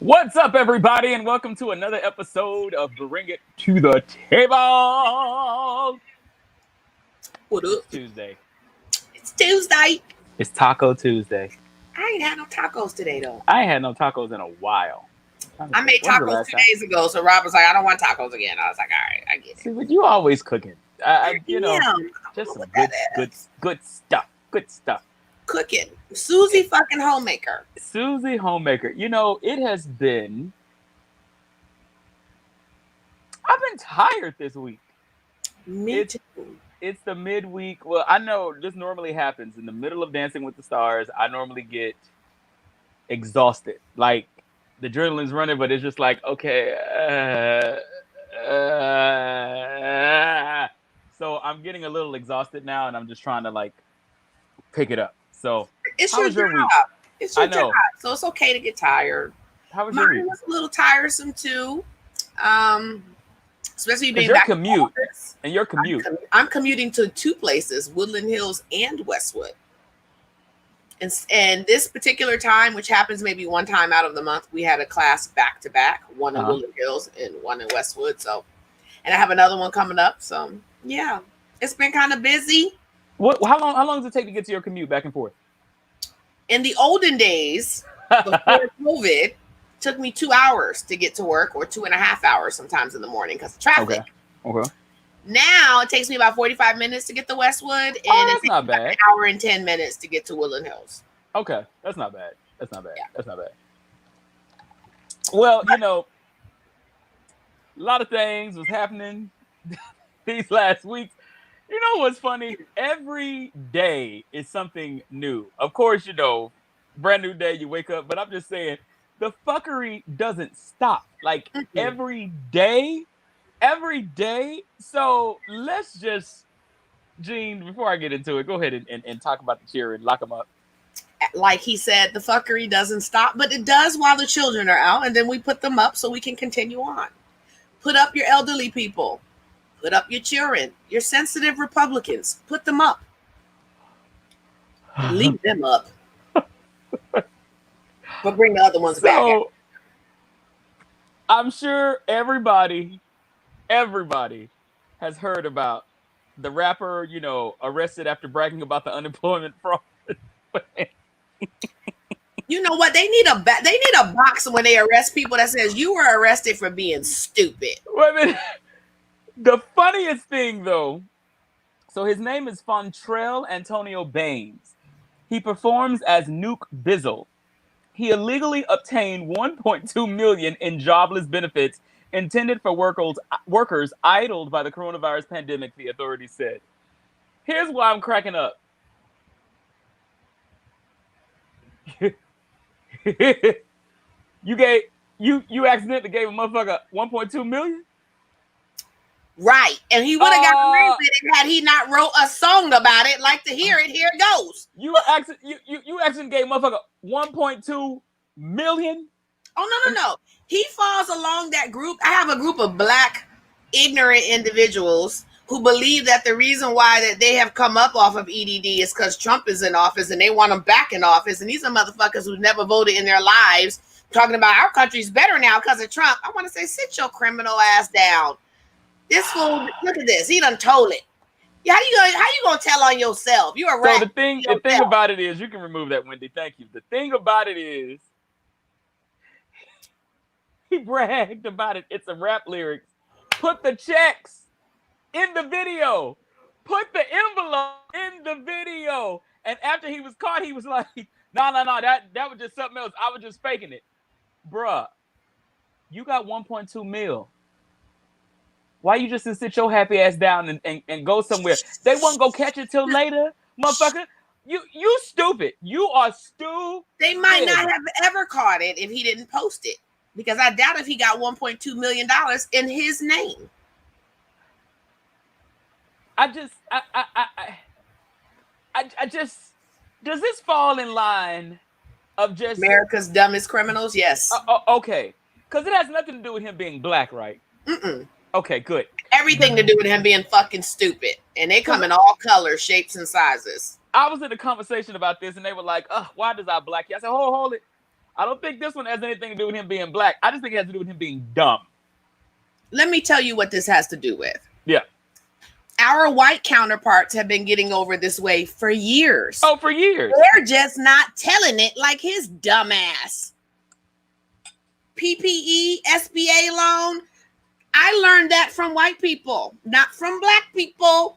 What's up, everybody, and welcome to another episode of Bring It to the Table. What up? It's Tuesday. It's Tuesday. It's Taco Tuesday. I ain't had no tacos today, though. I ain't had no tacos in a while. I made tacos 2 days ago, so Rob was like, I don't want tacos again. I was like, all right, I get it. See, but you always cooking. Just some good stuff. Good stuff. Cooking. Susie fucking homemaker. Susie homemaker. You know, it has been... I've been tired this week. Me too. It's the midweek. Well, I know this normally happens in the middle of Dancing with the Stars. I normally get exhausted. Like, the adrenaline's running, but it's just like, okay. So I'm getting a little exhausted now, and I'm just trying to, like, pick it up. So, it's how was your week? It's your job, so it's okay to get tired. How was your week? Mine was a little tiresome, too. Especially being your back commute. And your commute. I'm commuting to two places, Woodland Hills and Westwood. And this particular time, which happens maybe one time out of the month, we had a class back to back, one in Woodland Hills and one in Westwood. So, and I have another one coming up. So yeah, it's been kind of busy. How long does it take to get to your commute back and forth? In the olden days, before COVID, took me 2 hours to get to work, or 2.5 hours sometimes in the morning because of traffic. Okay. Now it takes me about 45 minutes to get to Westwood, and it takes not me bad. An hour and 10 minutes to get to Woodland Hills. Okay, that's not bad. Yeah. That's not bad. Well, you know, a lot of things was happening these last weeks. You know what's funny? Every day is something new. Of course, you know, brand new day, you wake up. But I'm just saying, the fuckery doesn't stop. Like, every day. So let's just, Gene, before I get into it, go ahead and talk about the cheer and lock them up. Like he said, the fuckery doesn't stop, but it does while the children are out, and then we put them up so we can continue on. Put up your elderly people. Put up your children, your sensitive Republicans. Put them up. Leave them up. But bring the other ones back. I'm sure everybody has heard about the rapper, you know, arrested after bragging about the unemployment fraud. You know what? They need a box when they arrest people that says you were arrested for being stupid. Wait a minute. The funniest thing, though, so his name is Fontrell Antonio Baines. He performs as Nuke Bizzle. He illegally obtained $1.2 million in jobless benefits intended for workers idled by the coronavirus pandemic, the authorities said. Here's why I'm cracking up. You accidentally gave a motherfucker $1.2 million? Right. And he would have got away with it had he not wrote a song about it. Like to hear it, here it goes. You accidentally gave a motherfucker $1.2 million? Oh, no. He falls along that group. I have a group of Black ignorant individuals who believe that the reason why that they have come up off of EDD is because Trump is in office and they want him back in office. And these are motherfuckers who never voted in their lives talking about our country's better now because of Trump. I want to say, sit your criminal ass down. This fool, look at this. He done told it. How you gonna tell on yourself? You're a rat. So the thing about it is, you can remove that, Wendy. Thank you. The thing about it is, he bragged about it. It's a rap lyrics. Put the checks in the video. Put the envelope in the video. And after he was caught, he was like, no. That was just something else. I was just faking it. Bruh, you got 1.2 mil. Why you just sit your happy ass down and go somewhere? They won't go catch it till later, motherfucker. You stupid. You are stupid. They might not have ever caught it if he didn't post it. Because I doubt if he got $1.2 million in his name. I just does this fall in line of just America's dumbest criminals? Yes. Okay. Because it has nothing to do with him being Black, right? Okay, good. Everything to do with him being fucking stupid. And they come in all colors, shapes, and sizes. I was in a conversation about this, and they were like, why does our Black... I said, hold it. I don't think this one has anything to do with him being black. I just think it has to do with him being dumb. Let me tell you what this has to do with. Yeah. Our white counterparts have been getting over this way for years. Oh, for years. They're just not telling it like his dumbass. PPE, SBA loan. I learned that from white people, not from black people.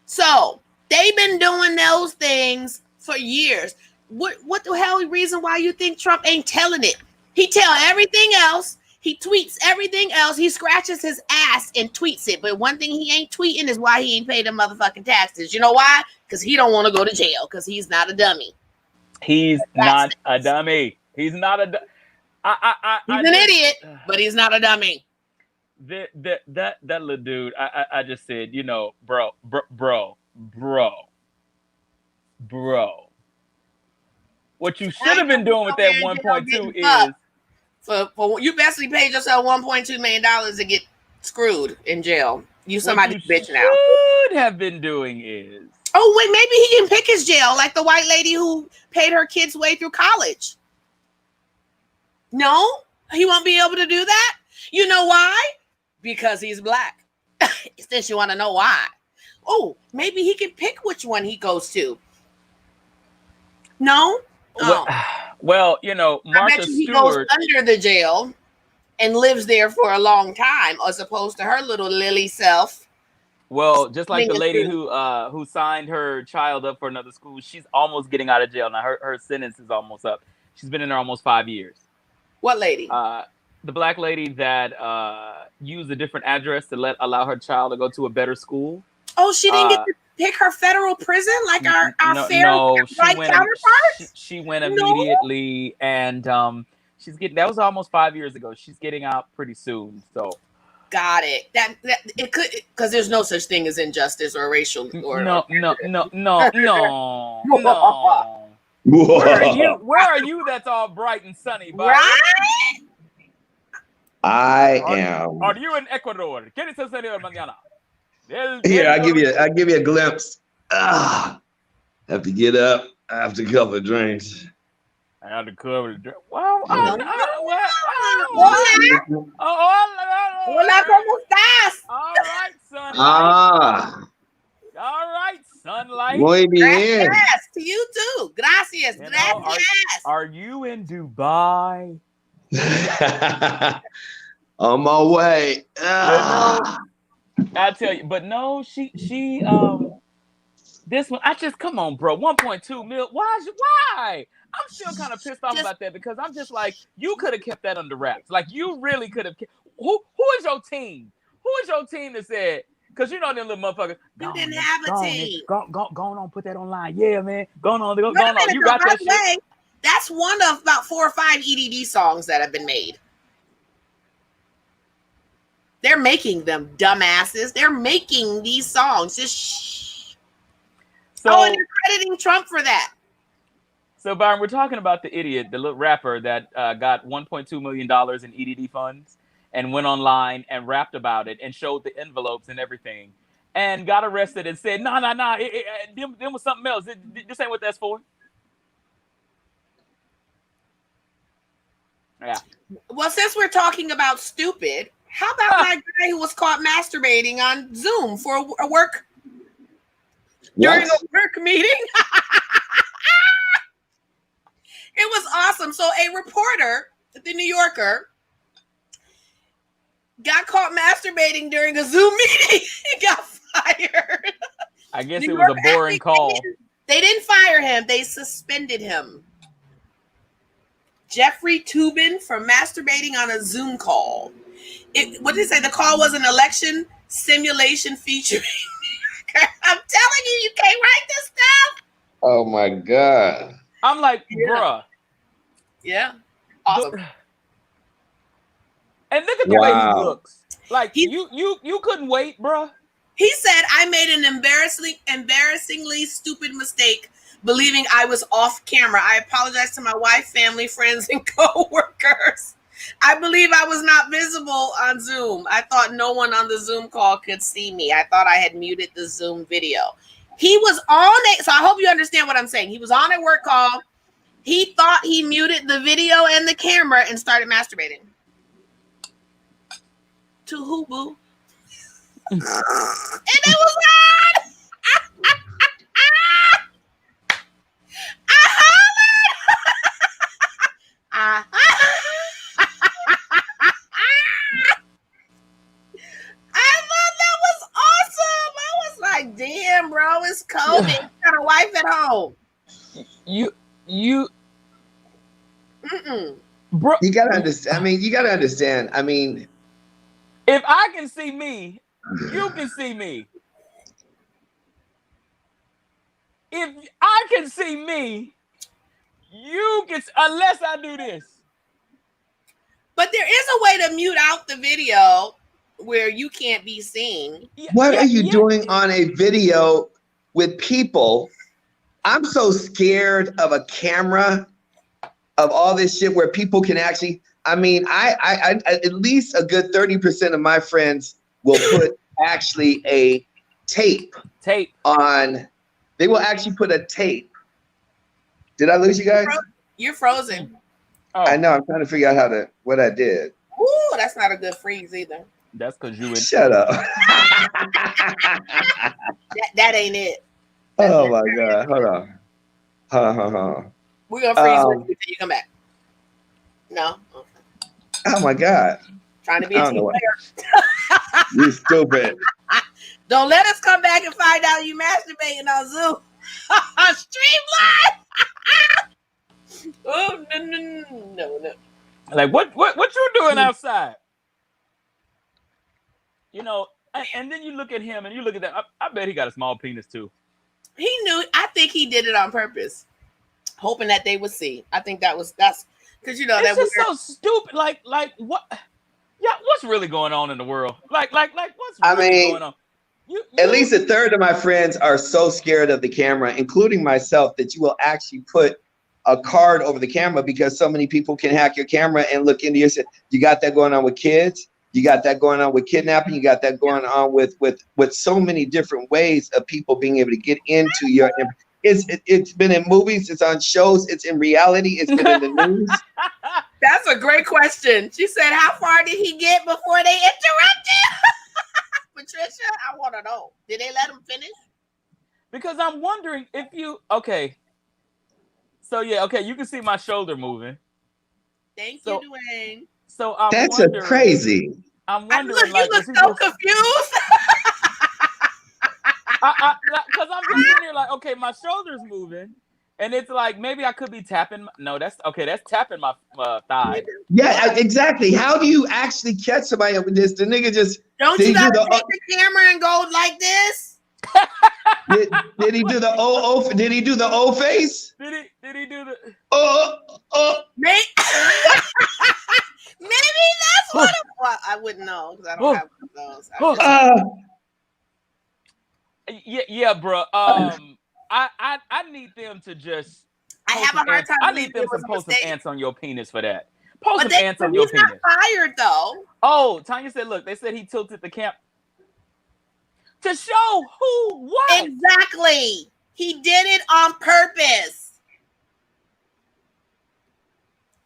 So they've been doing those things for years. What the hell reason why you think Trump ain't telling it? He tell everything else. He tweets everything else. He scratches his ass and tweets it. But one thing he ain't tweeting is why he ain't paid them motherfucking taxes. You know why? Because he don't want to go to jail because he's not a dummy. He's not a dummy. He's not a dummy. He's an idiot, but he's not a dummy. That little dude, I just said, you know, bro. What you should have been doing with that 1.2 is for you basically paid yourself $1.2 million to get screwed in jail. You somebody's bitch now. What should have been doing is. Oh wait, maybe he can pick his jail, like the white lady who paid her kids' way through college. No, he won't be able to do that. You know why? Because he's black. Since you want to know why. Oh, maybe he can pick which one he goes to. No? Oh. Well, you know, Martha Stewart. He goes under the jail and lives there for a long time, as opposed to her little lily self. Well, just like the lady who signed her child up for another school, she's almost getting out of jail now. Her sentence is almost up. She's been in there almost 5 years. What lady? The black lady that used a different address to allow her child to go to a better school. Oh, she didn't get to pick her federal prison like our fair white counterparts? She went immediately, and she's getting. That was almost 5 years ago. She's getting out pretty soon. So. Got it. That it could, because there's no such thing as injustice or racial or no. Where are you? That's all bright and sunny, buddy? Right? I am. Are you in Ecuador? ¿Qué dice el señor mañana? Here, I give you a glimpse. Have to get up after a couple of drinks. I have to cover the drink. Wow. Hola, ¿cómo estás? All right, sunlight. All right, sunlight. Muy bien. Gracias to you too. Gracias. Gracias. Are you in Dubai? On my way. I tell you, but no, she this one, come on, bro. 1.2 mil. Why? I'm still kind of pissed off about that because I'm just like, you could have kept that under wraps. Like, you really could have. Who is your team? Who is your team that said? Because you know them little motherfuckers. You didn't have a team. Go on, put that online. Yeah, man. Go on. You got that shit. That's one of about 4 or 5 EDD songs that have been made. They're making them, dumbasses. They're making these songs. Just shh. And they're crediting Trump for that. So, Byron, we're talking about the idiot, the little rapper that got $1.2 million in EDD funds and went online and rapped about it and showed the envelopes and everything and got arrested and said, no, them was something else. This ain't what that's for. Yeah. Well, since we're talking about stupid, how about my guy who was caught masturbating on Zoom for a work during a work meeting? It was awesome. So a reporter at the New Yorker got caught masturbating during a Zoom meeting. He got fired. I guess it was a boring call. They didn't fire him. They suspended him. Jeffrey Toobin for masturbating on a Zoom call. What did they say? The call was an election simulation featuring. I'm telling you, you can't write this stuff. Oh my God. I'm like, bruh. Yeah. Awesome. And look at the way he looks. Like you couldn't wait, bruh. He said, I made an embarrassingly stupid mistake believing I was off camera. I apologize to my wife, family, friends, and co-workers. I believe I was not visible on Zoom. I thought no one on the Zoom call could see me. I thought I had muted the Zoom video. He was on it. So I hope you understand what I'm saying. He was on a work call. He thought he muted the video and the camera and started masturbating. To who, boo? And it was hard. I thought that was awesome. I was like, damn, bro, it's COVID. You got a wife at home. Bro, you gotta understand. I mean, you gotta understand. I mean, if I can see me, you can see me. If I can see me, you can, unless I do this. But there is a way to mute out the video where you can't be seen. What are you doing on a video with people? I'm so scared of a camera, of all this shit where people can actually, I mean, I at least a good 30% of my friends will put actually a tape on, they will actually put a tape. Did I lose you guys? You're frozen. Oh. I know, I'm trying to figure out what I did. Ooh, that's not a good freeze either. That's because you would. Shut up. that ain't it. Oh my God, hold on. Hold on. We're gonna freeze you until you come back. No. Okay. Oh my God. Trying to be a team player. You stupid. Don't let us come back and find out you masturbating on Zoom. Streamline. Oh no. Like what you doing outside? You know, and then you look at him and you look at that. I bet he got a small penis too. He knew. I think he did it on purpose, hoping that they would see. I think that's because you know it's that just so stupid. Like what? Yeah, what's really going on in the world? Like what's really going on? At least a third of my friends are so scared of the camera, including myself, that you will actually put a card over the camera because so many people can hack your camera and look into your. You got that going on with kids. You got that going on with kidnapping. You got that going on with so many different ways of people being able to get into your. It's been in movies. It's on shows. It's in reality. It's been in the news. That's a great question. She said, "How far did he get before they interrupted?" Patricia, I want to know. Did they let him finish? Because I'm wondering if you okay. So yeah, okay, you can see my shoulder moving. Thank you, Dwayne. So I'm that's wondering, crazy. I'm wondering, you look so confused. Because I'm just sitting here like, okay, my shoulder's moving, and it's like maybe I could be tapping. No, that's tapping my thigh. Yeah, exactly. How do you actually catch somebody with this? The nigga just don't you gotta take the camera and go like this? Did he do the O? Did he do the O face? Did he do the Maybe that's what it was. I wouldn't know because I don't have one of those. Yeah, bro. I need them to just. I have a hard time. I need them to post some ants on your penis for that. Post some ants on your penis. He's not fired though. Oh, Tanya said, look, they said he tilted the camp to show who what. Exactly. He did it on purpose.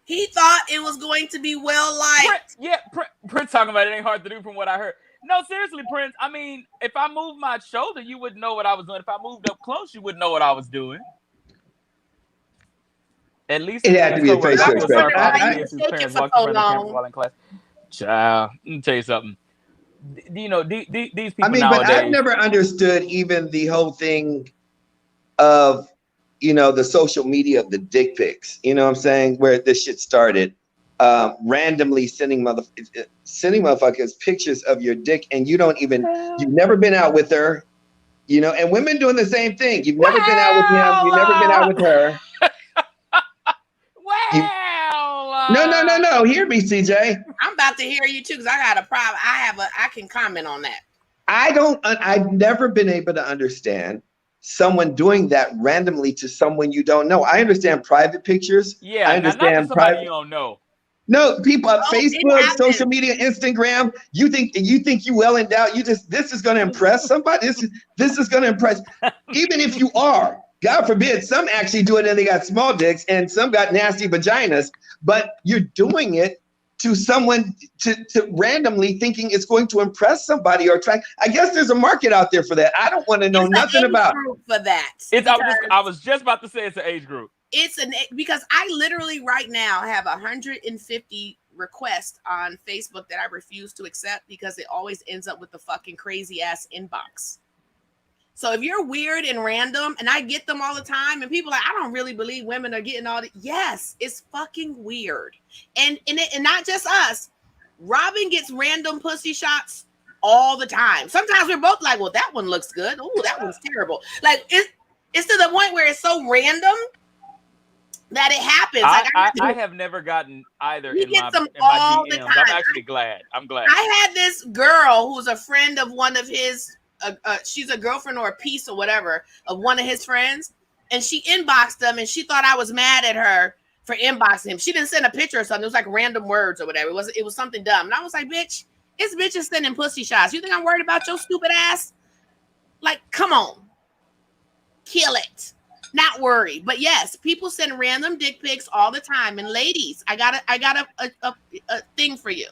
He thought it was going to be well liked. Prince talking about it ain't hard to do from what I heard. No, seriously, Prince. I mean, if I moved my shoulder, you wouldn't know what I was doing. If I moved up close, you wouldn't know what I was doing. At least it had to be a facial expression. Child, let me tell you something. You know, these people. I mean, nowadays, but I've never understood even the whole thing of, you know, the social media of the dick pics. You know what I'm saying? Where this shit started. Randomly sending motherfuckers pictures of your dick, and you've never been out with her, you know, and women doing the same thing. You've never been out with him, you've never been out with her. No. Hear me, CJ. I'm about to hear you too, because I got a problem. I can comment on that. I've never been able to understand someone doing that randomly to someone you don't know. I understand private pictures. Yeah, I understand private. You don't know. No, people on Facebook, social media, Instagram. You think you well endowed. This is going to impress somebody. This is going to impress. Even if you are, God forbid, some actually do it and they got small dicks and some got nasty vaginas, but you're doing it to someone to randomly thinking it's going to impress somebody or attract. I guess there's a market out there for that. I don't want to know nothing about for that. I was just about to say it's an age group. Because I literally right now have 150 requests on Facebook that I refuse to accept because it always ends up with the fucking crazy ass inbox. So if you're weird and random, and I get them all the time, and people are like, I don't really believe women are getting all the. Yes, it's fucking weird, and not just us. Robin gets random pussy shots all the time. Sometimes we're both like, well, that one looks good. Oh, that one's terrible. Like it's to the point where it's so random that it happens. I have never gotten either in my DMs. I'm actually glad. I'm glad. I had this girl who's a friend of one of his. She's a girlfriend or a piece or whatever of one of his friends, and she inboxed him, and she thought I was mad at her for inboxing him. She didn't send a picture or something. It was like random words or whatever. It was something dumb, and I was like, bitch, it's bitches sending pussy shots. You think I'm worried about your stupid ass? Like, come on, kill it. Not worry. But yes, people send random dick pics all the time. And ladies, I got a thing for you.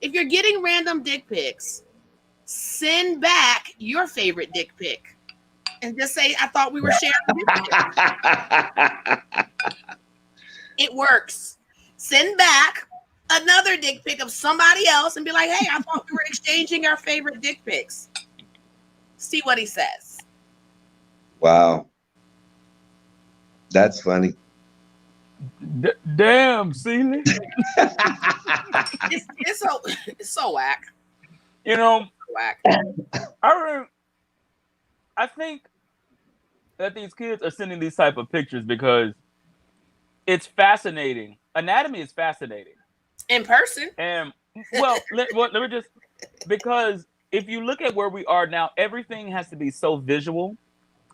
If you're getting random dick pics, send back your favorite dick pic and just say, I thought we were sharing dick pics. It works. Send back another dick pic of somebody else and be like, hey, I thought we were exchanging our favorite dick pics. See what he says. Wow. That's funny. Damn, Celie. It's so whack. You know, whack. I think that these kids are sending these type of pictures because it's fascinating. Anatomy is fascinating. In person. And well, let me just, because if you look at where we are now, everything has to be so visual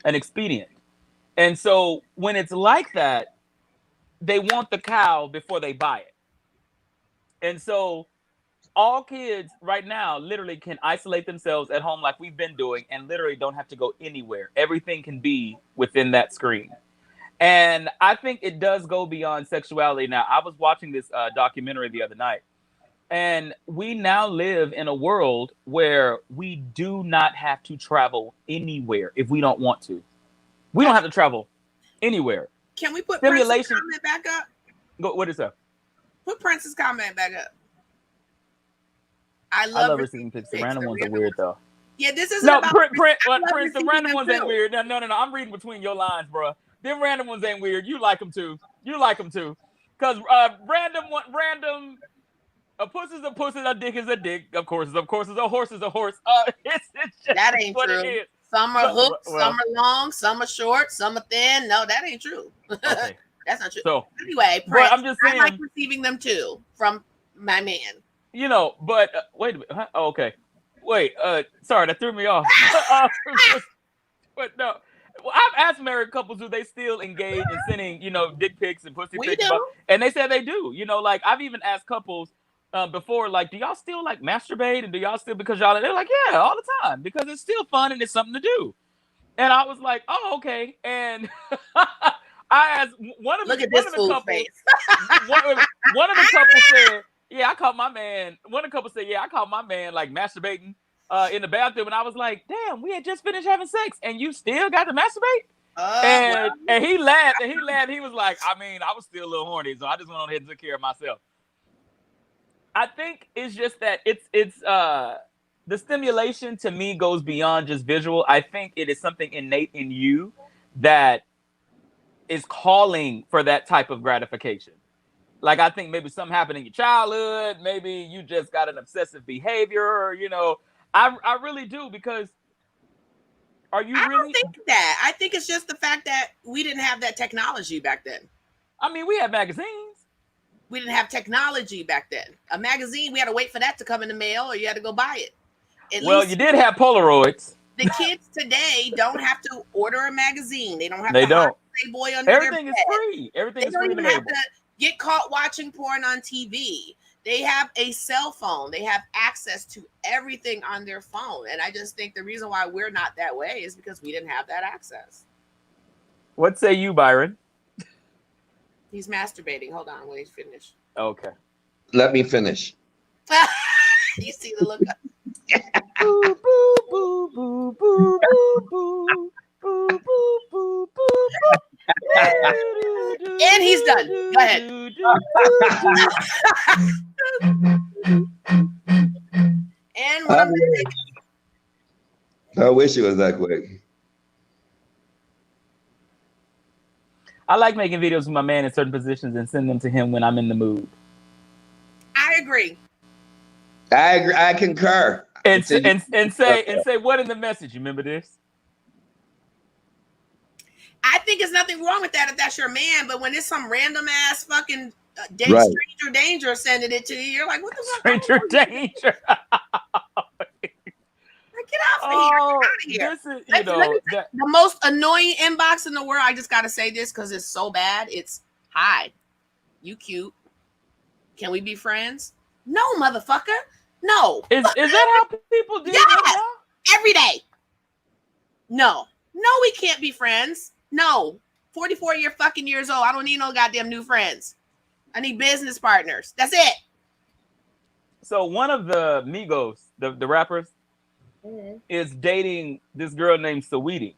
and expedient. And so when it's like that, they want the cow before they buy it. And so all kids right now literally can isolate themselves at home like we've been doing and literally don't have to go anywhere. Everything can be within that screen. And I think it does go beyond sexuality. Now, I was watching this documentary the other night, and we now live in a world where we do not have to travel anywhere if we don't want to. We don't have to travel anywhere. Can we put Stimulation. Prince's comment back up? Go, what is that? Put Prince's comment back up. I love receiving pics. The random ones are weird, though. Yeah, this is no Prince. The random ones ain't weird. No. I'm reading between your lines, bro. Them random ones ain't weird. You like them too. Because random. A puss is a puss, and a dick is a dick. Of course, a horse is a horse. It's just that ain't what true. It is. Some are hooked, some are long, some are short, some are thin. No, that ain't true. Okay. That's not true. So anyway, Prince, I'm just saying, I like receiving them too from my man. You know, but wait a minute. Huh? Oh, okay. Wait. Sorry, that threw me off. But no. Well, I've asked married couples, do they still engage in sending, dick pics and pussy pics? And they said they do. Like I've even asked couples before, like, do y'all still like masturbate, and do y'all still, because y'all, they're like, yeah, all the time, because it's still fun and it's something to do. And I was like, oh, okay. And I asked one of the couples said, yeah, I caught my man. One of the couples said, yeah, I caught my man like masturbating in the bathroom, and I was like, damn, we had just finished having sex, and you still got to masturbate? And he laughed, He was like, I mean, I was still a little horny, so I just went on ahead and took care of myself. I think it's just that it's the stimulation to me goes beyond just visual. I think it is something innate in you that is calling for that type of gratification. Like, I think maybe something happened in your childhood. Maybe you just got an obsessive behavior, I really do, because I don't think that. I think it's just the fact that we didn't have that technology back then. I mean, we had magazines. We didn't have technology back then. A magazine, we had to wait for that to come in the mail, or you had to go buy it. You did have Polaroids. The kids today don't have to order a magazine. They don't have to Playboy under Everything their is free. Everything is free. They don't even have to get caught watching porn on TV. They have a cell phone. They have access to everything on their phone. And I just think the reason why we're not that way is because we didn't have that access. What say you, Byron? He's masturbating. Hold on, when he's finished. Okay. Let me finish. You see the look. Boo, boo, boo, boo, boo, boo, boo. Boo, boo, boo, boo, boo. And he's done. Go ahead. And one. I wish it was that quick. I like making videos with my man in certain positions and send them to him when I'm in the mood. I agree. I agree. I concur. And say what in the message? You remember this? I think there's nothing wrong with that if that's your man, but when it's some random ass fucking Right. stranger danger sending it to you, you're like, what the fuck? Stranger danger. Get off of here. Get out of here. This is, the most annoying inbox in the world. I just got to say this because it's so bad. It's, hi, you cute. Can we be friends? No, motherfucker. No. Is that how people do yes. Every day. No, we can't be friends. No. 44 years old. I don't need no goddamn new friends. I need business partners. That's it. So one of the Migos, the rappers, is dating this girl named Saweetie.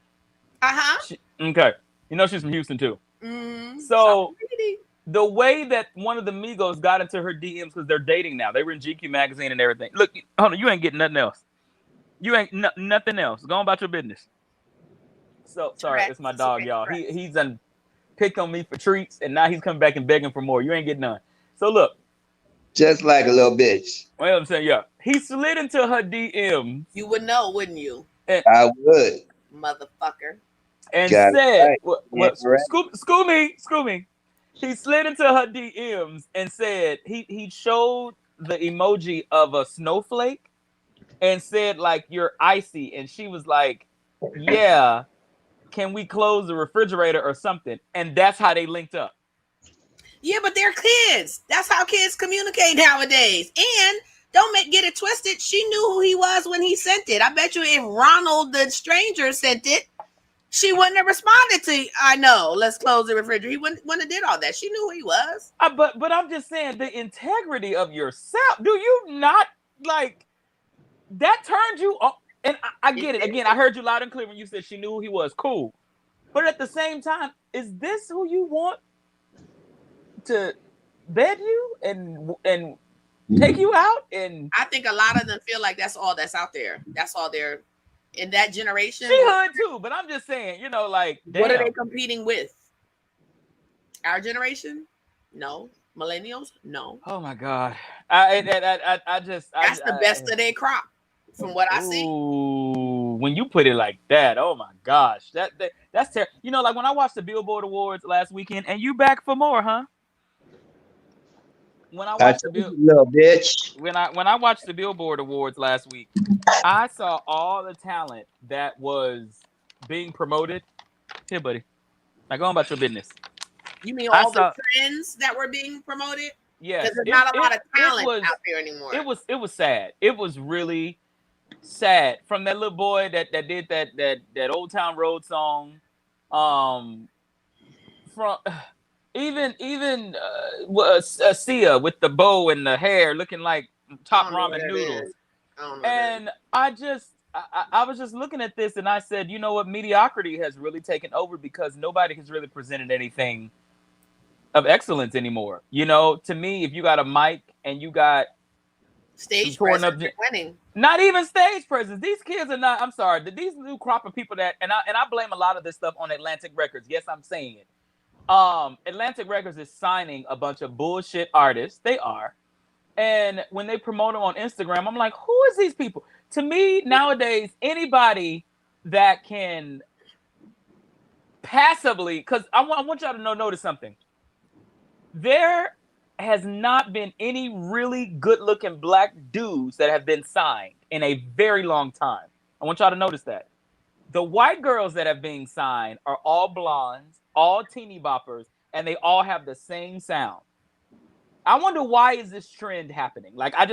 Okay. You know she's from Houston too. So the way that one of the Migos got into her DMs, because they're dating now. They were in GQ magazine and everything. Look, hold on, you ain't getting nothing else. You ain't nothing else. Go on about your business. So sorry, it's my dog, y'all. He's done picked on me for treats, and now he's coming back and begging for more. You ain't getting none. So look. Just like a little bitch. Well, I'm saying, yeah. He slid into her DMs. You would know, wouldn't you? I would. Motherfucker. And said, school me. He slid into her DMs and said, he showed the emoji of a snowflake and said, like, you're icy. And she was like, yeah, can we close the refrigerator or something? And that's how they linked up. Yeah, but they're kids. That's how kids communicate nowadays. And don't get it twisted. She knew who he was when he sent it. I bet you if Ronald the stranger sent it, she wouldn't have responded to, I know, let's close the refrigerator. He wouldn't have did all that. She knew who he was. But I'm just saying, the integrity of yourself. Do you not, like, that turned you off? And I get it. Again, I heard you loud and clear when you said she knew who he was. Cool. But at the same time, is this who you want to bed you and take you out? And I think a lot of them feel like that's all that's out there. That's all they're in that generation. She hood too, but I'm just saying, like, damn. What are they competing with? Our generation? No. Millennials? No. Oh my God. That's the best of their crop, from what I see. When you put it like that, oh my gosh, that's terrible. Like when I watched the Billboard Awards last weekend, and you back for more, huh? When I watched little bitch. When I watched the Billboard Awards last week, I saw all the talent that was being promoted. Here, buddy. Now go on about your business. You mean all the trends that were being promoted? Yes. Because there's not a lot of talent out there anymore. It was sad. It was really sad. From that little boy that did that Old Town Road song, from even Sia with the bow and the hair looking like top ramen noodles. And I was just looking at this and I said, you know what, mediocrity has really taken over because nobody has really presented anything of excellence anymore. To me, if you got a mic and you got stage presence, winning. Not even stage presence. These kids are not. I'm sorry. These new crop of people that, and I blame a lot of this stuff on Atlantic Records. Yes, I'm saying it. Atlantic Records is signing a bunch of bullshit artists. They are, and when they promote them on Instagram, I'm like, who is these people? To me, nowadays, anybody that can passively, because I want y'all to notice something. There has not been any really good-looking black dudes that have been signed in a very long time. I want y'all to notice that. The white girls that have been signed are all blondes, all teeny boppers, and they all have the same sound. I wonder why is this trend happening? Like, I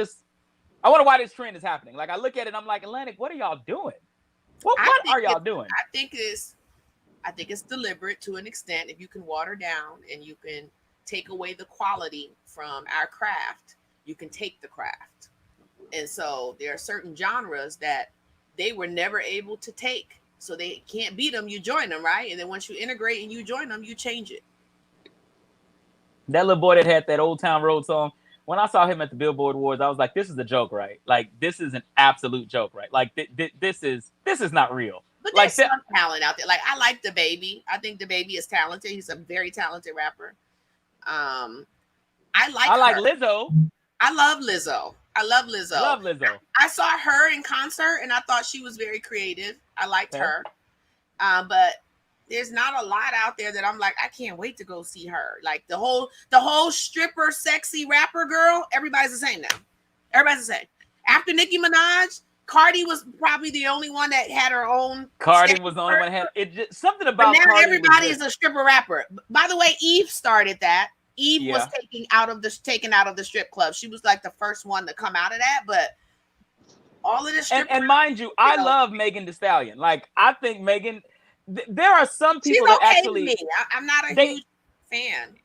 wonder why this trend is happening. Like, I look at it, I'm like, Atlantic, what are y'all doing? What are y'all doing? I think it's I think it's deliberate to an extent. If you can water down and you can take away the quality from our craft, you can take the craft. And so there are certain genres that they were never able to take. So they can't beat them, you join them, right? And then once you integrate and you join them, you change it. That little boy that had that Old Town Road song, when I saw him at the Billboard Awards, I was like, this is a joke, right? Like, this is an absolute joke, right? Like, this is not real. But Like, there's some talent out there. Like, I like DaBaby. I think DaBaby is talented. He's a very talented rapper. I like Lizzo. I love Lizzo. Love Lizzo. I saw her in concert and I thought she was very creative. I liked her. But there's not a lot out there that I'm like, I can't wait to go see her. Like the whole stripper, sexy rapper girl, everybody's the same now. Everybody's the same. After Nicki Minaj, Cardi was probably the only one that had her own. Cardi was the only one that had it. Just something about but now Cardi everybody is a stripper rapper. By the way, Eve started that. Eve was taken out of the strip club. She was like the first one to come out of that. But all of this and mind you, I love Megan Thee Stallion. Like, I think Megan. There are some people that actually. I'm not a huge fan.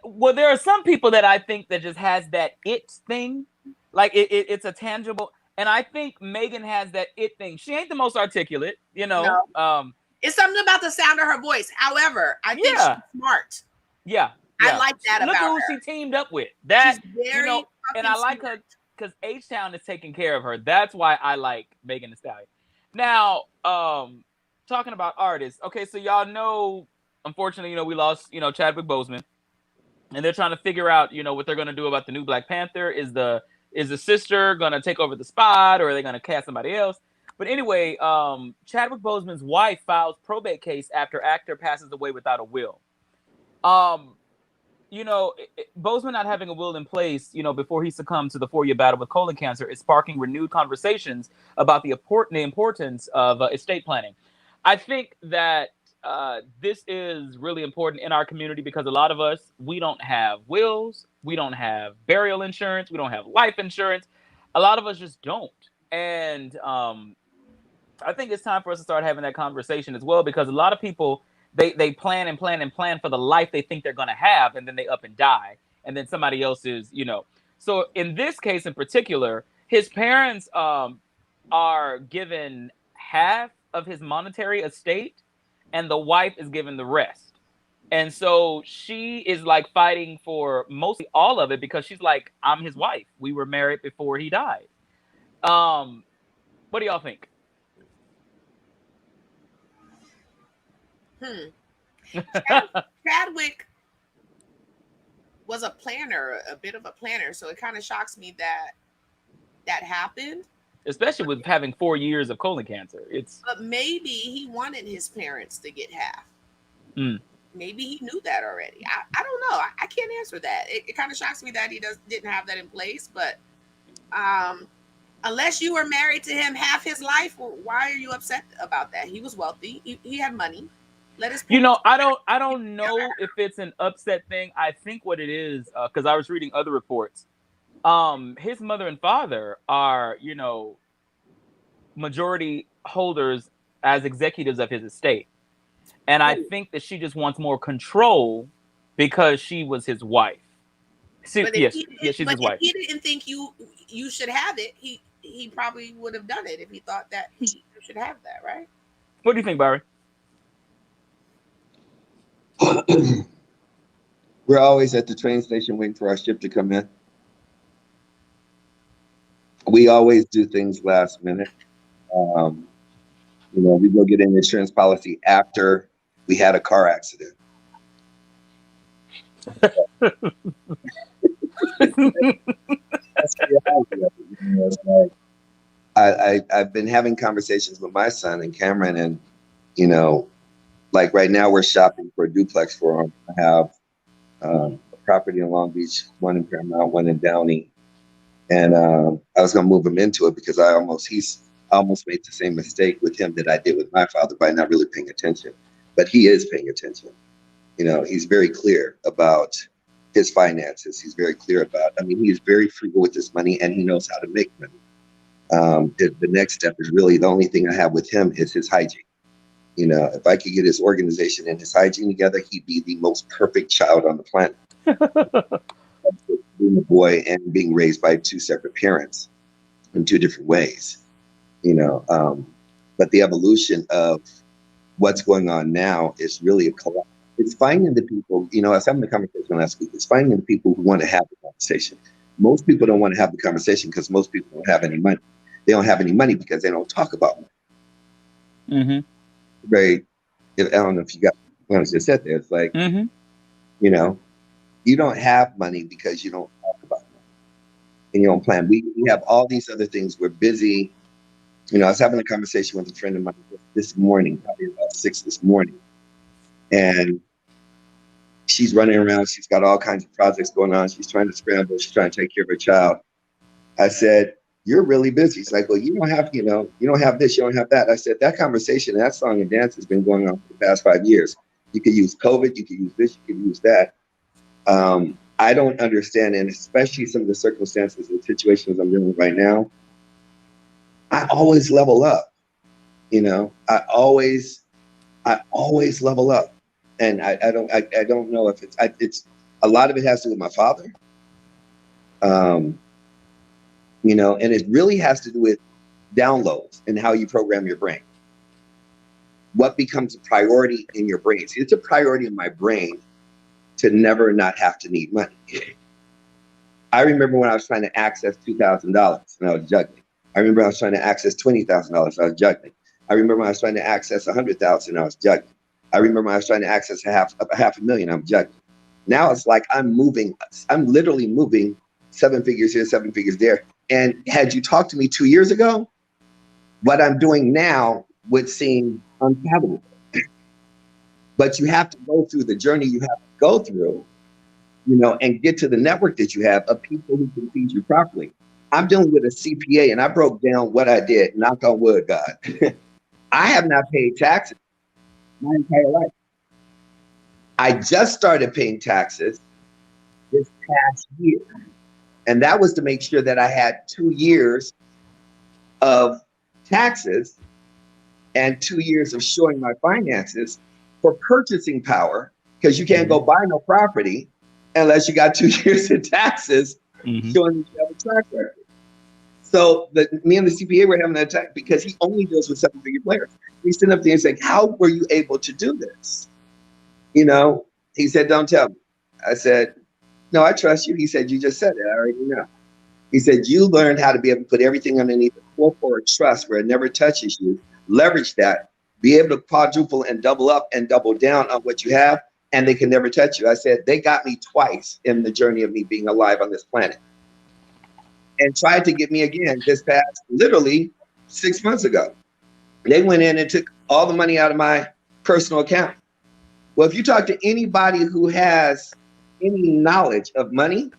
Well, there are some people that I think that just has that it thing. Like it's a tangible. And I think Megan has that it thing. She ain't the most articulate, you know. No. It's something about the sound of her voice. However, I think she's smart. Yeah. I like that about her. Look who she teamed up with. That, you know, and I like her because H-Town is taking care of her. That's why I like Megan Thee Stallion. Now, talking about artists. Okay, so y'all know, unfortunately, we lost, Chadwick Boseman. And they're trying to figure out, what they're going to do about the new Black Panther. Is the sister going to take over the spot, or are they going to cast somebody else? But anyway, Chadwick Boseman's wife files probate case after actor passes away without a will. Boseman not having a will in place, before he succumbed to the 4-year battle with colon cancer is sparking renewed conversations about the importance of estate planning. I think that this is really important in our community because a lot of us, we don't have wills, we don't have burial insurance, we don't have life insurance. A lot of us just don't. And I think it's time for us to start having that conversation as well, because a lot of people, they plan and plan and plan for the life they think they're going to have, and then they up and die, and then somebody else is, So in this case in particular, his parents are given half of his monetary estate, and the wife is given the rest. And so she is like fighting for mostly all of it because she's like, I'm his wife. We were married before he died. What do y'all think? Chadwick was a planner, a bit of a planner, so it kind of shocks me that happened. Especially with having 4 years of colon cancer. But maybe he wanted his parents to get half. Maybe he knew that already. I don't know. I can't answer that. It kind of shocks me that he didn't have that in place. But unless you were married to him half his life, why are you upset about that? He was wealthy. He had money. I don't know if it's an upset thing. I think what it is, because I was reading other reports. His mother and father are, majority holders as executives of his estate. And I think that she just wants more control because she was his wife. She's his wife. If he didn't think you should have it, he probably would have done it if he thought that you should have that, right? What do you think, Barry? We're always at the train station waiting for our ship to come in. We always do things last minute. We go get an insurance policy after we had a car accident. That's the reality of it. I've been having conversations with my son and Cameron, and like right now we're shopping for a duplex for him. I have a property in Long Beach, one in Paramount, one in Downey. And I was going to move him into it because I almost made the same mistake with him that I did with my father by not really paying attention. But he is paying attention. He's very clear about his finances. He's very clear about, he's very frugal with his money, and he knows how to make money. The next step is really the only thing I have with him is his hygiene. You know, if I could get his organization and his hygiene together, he'd be the most perfect child on the planet. Being a boy and being raised by two separate parents in two different ways, you know. But the evolution of what's going on now is really a collapse. It's finding the people, you know, I was having the conversation last week, it's finding the people who want to have the conversation. Most people don't want to have the conversation because most people don't have any money. They don't have any money because they don't talk about money. Mm-hmm. Very, I don't know if you got what I just said there. It's like, Mm-hmm. you know, you don't have money because you don't talk about money and you don't plan. We have all these other things. We're busy. You know, I was having a conversation with a friend of mine this morning, probably about 6 this morning. And she's running around. She's got all kinds of projects going on. She's trying to scramble. She's trying to take care of her child. I said, you're really busy. She's like, well, you don't have, you know, you don't have this, you don't have that. I said, that conversation, that song and dance has been going on for the past 5 years. You could use COVID, you could use this, you could use that. I don't understand, and especially some of the circumstances and situations I'm dealing with right now, I always level up, you know, I always level up. And I don't know if it's a lot of it has to do with my father, you know, and it really has to do with downloads and how you program your brain. What becomes a priority in your brain? See, it's a priority in my brain to never not have to need money. I remember when I was trying to access $2,000 and I was juggling. I remember I was trying to access $20,000. I was juggling. I remember when I was trying to access $100,000. I was juggling. I remember when I was trying to access half a million. I'm juggling. Now it's like I'm literally moving 7 figures here, 7 figures there. And had you talked to me 2 years ago, what I'm doing now would seem unfathomable. But you have to go through the journey you have to go through, you know, and get to the network that you have of people who can feed you properly. I'm dealing with a CPA, and I broke down what I did. Knock on wood, God. I have not paid taxes my entire life. I just started paying taxes this past year. And that was to make sure that I had 2 years of taxes and 2 years of showing my finances for purchasing power, because you can't go buy no property unless you got 2 years of taxes showing that you have a track record. So me and the CPA were having that attack because he only deals with 7-figure players. He stood up there and said, how were you able to do this? You know, he said, don't tell me. I said, no, I trust you. He said, you just said it. I already know. He said, you learned how to be able to put everything underneath a corporate trust where it never touches you, leverage that, be able to quadruple and double up and double down on what you have, and they can never touch you. I said, they got me twice in the journey of me being alive on this planet. And tried to get me again this past, literally 6 months ago. They went in and took all the money out of my personal account. Well, if you talk to anybody who has any knowledge of money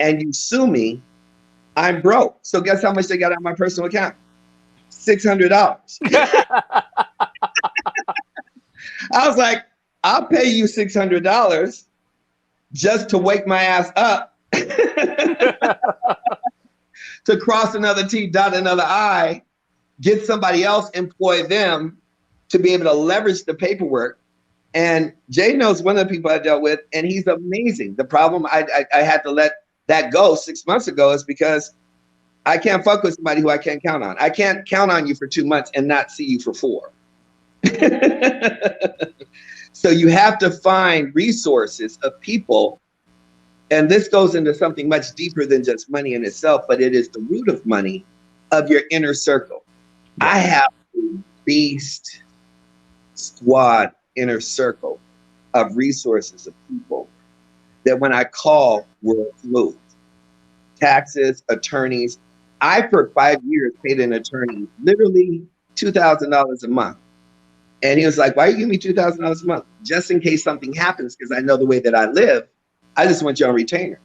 and you sue me, I'm broke. So guess how much they got out of my personal account? $600. I was like, I'll pay you $600 just to wake my ass up to cross another T, dot another I, get somebody else, employ them to be able to leverage the paperwork. And Jay knows one of the people I dealt with, and he's amazing. The problem I had to let that go 6 months ago is because I can't fuck with somebody who I can't count on. I can't count on you for 2 months and not see you for 4. So you have to find resources of people. And this goes into something much deeper than just money in itself, but it is the root of money of your inner circle. I have a beast squad inner circle of resources of people that when I call, will move. Taxes, attorneys. I, for 5 years, paid an attorney literally $2,000 a month. And he was like, why are you giving me $2,000 a month? Just in case something happens, because I know the way that I live, I just want you on retainer.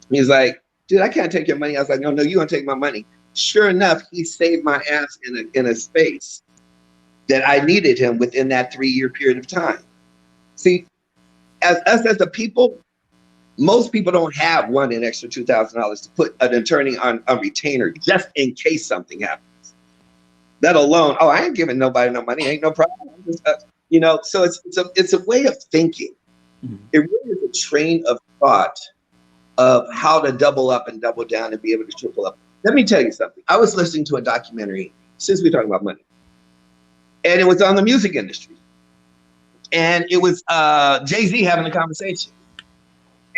He's like, dude, I can't take your money. I was like, no, you want to take my money. Sure enough, he saved my ass in a space that I needed him within that 3-year period of time. See, as a people, most people don't have an extra $2,000 to put an attorney on a retainer just in case something happens. let alone, oh, I ain't giving nobody no money, ain't no problem. So it's a way of thinking. Mm-hmm. It really is a train of thought of how to double up and double down and be able to triple up. Let me tell you something. I was listening to a documentary, since we're talking about money, and it was on the music industry. And it was Jay-Z having a conversation.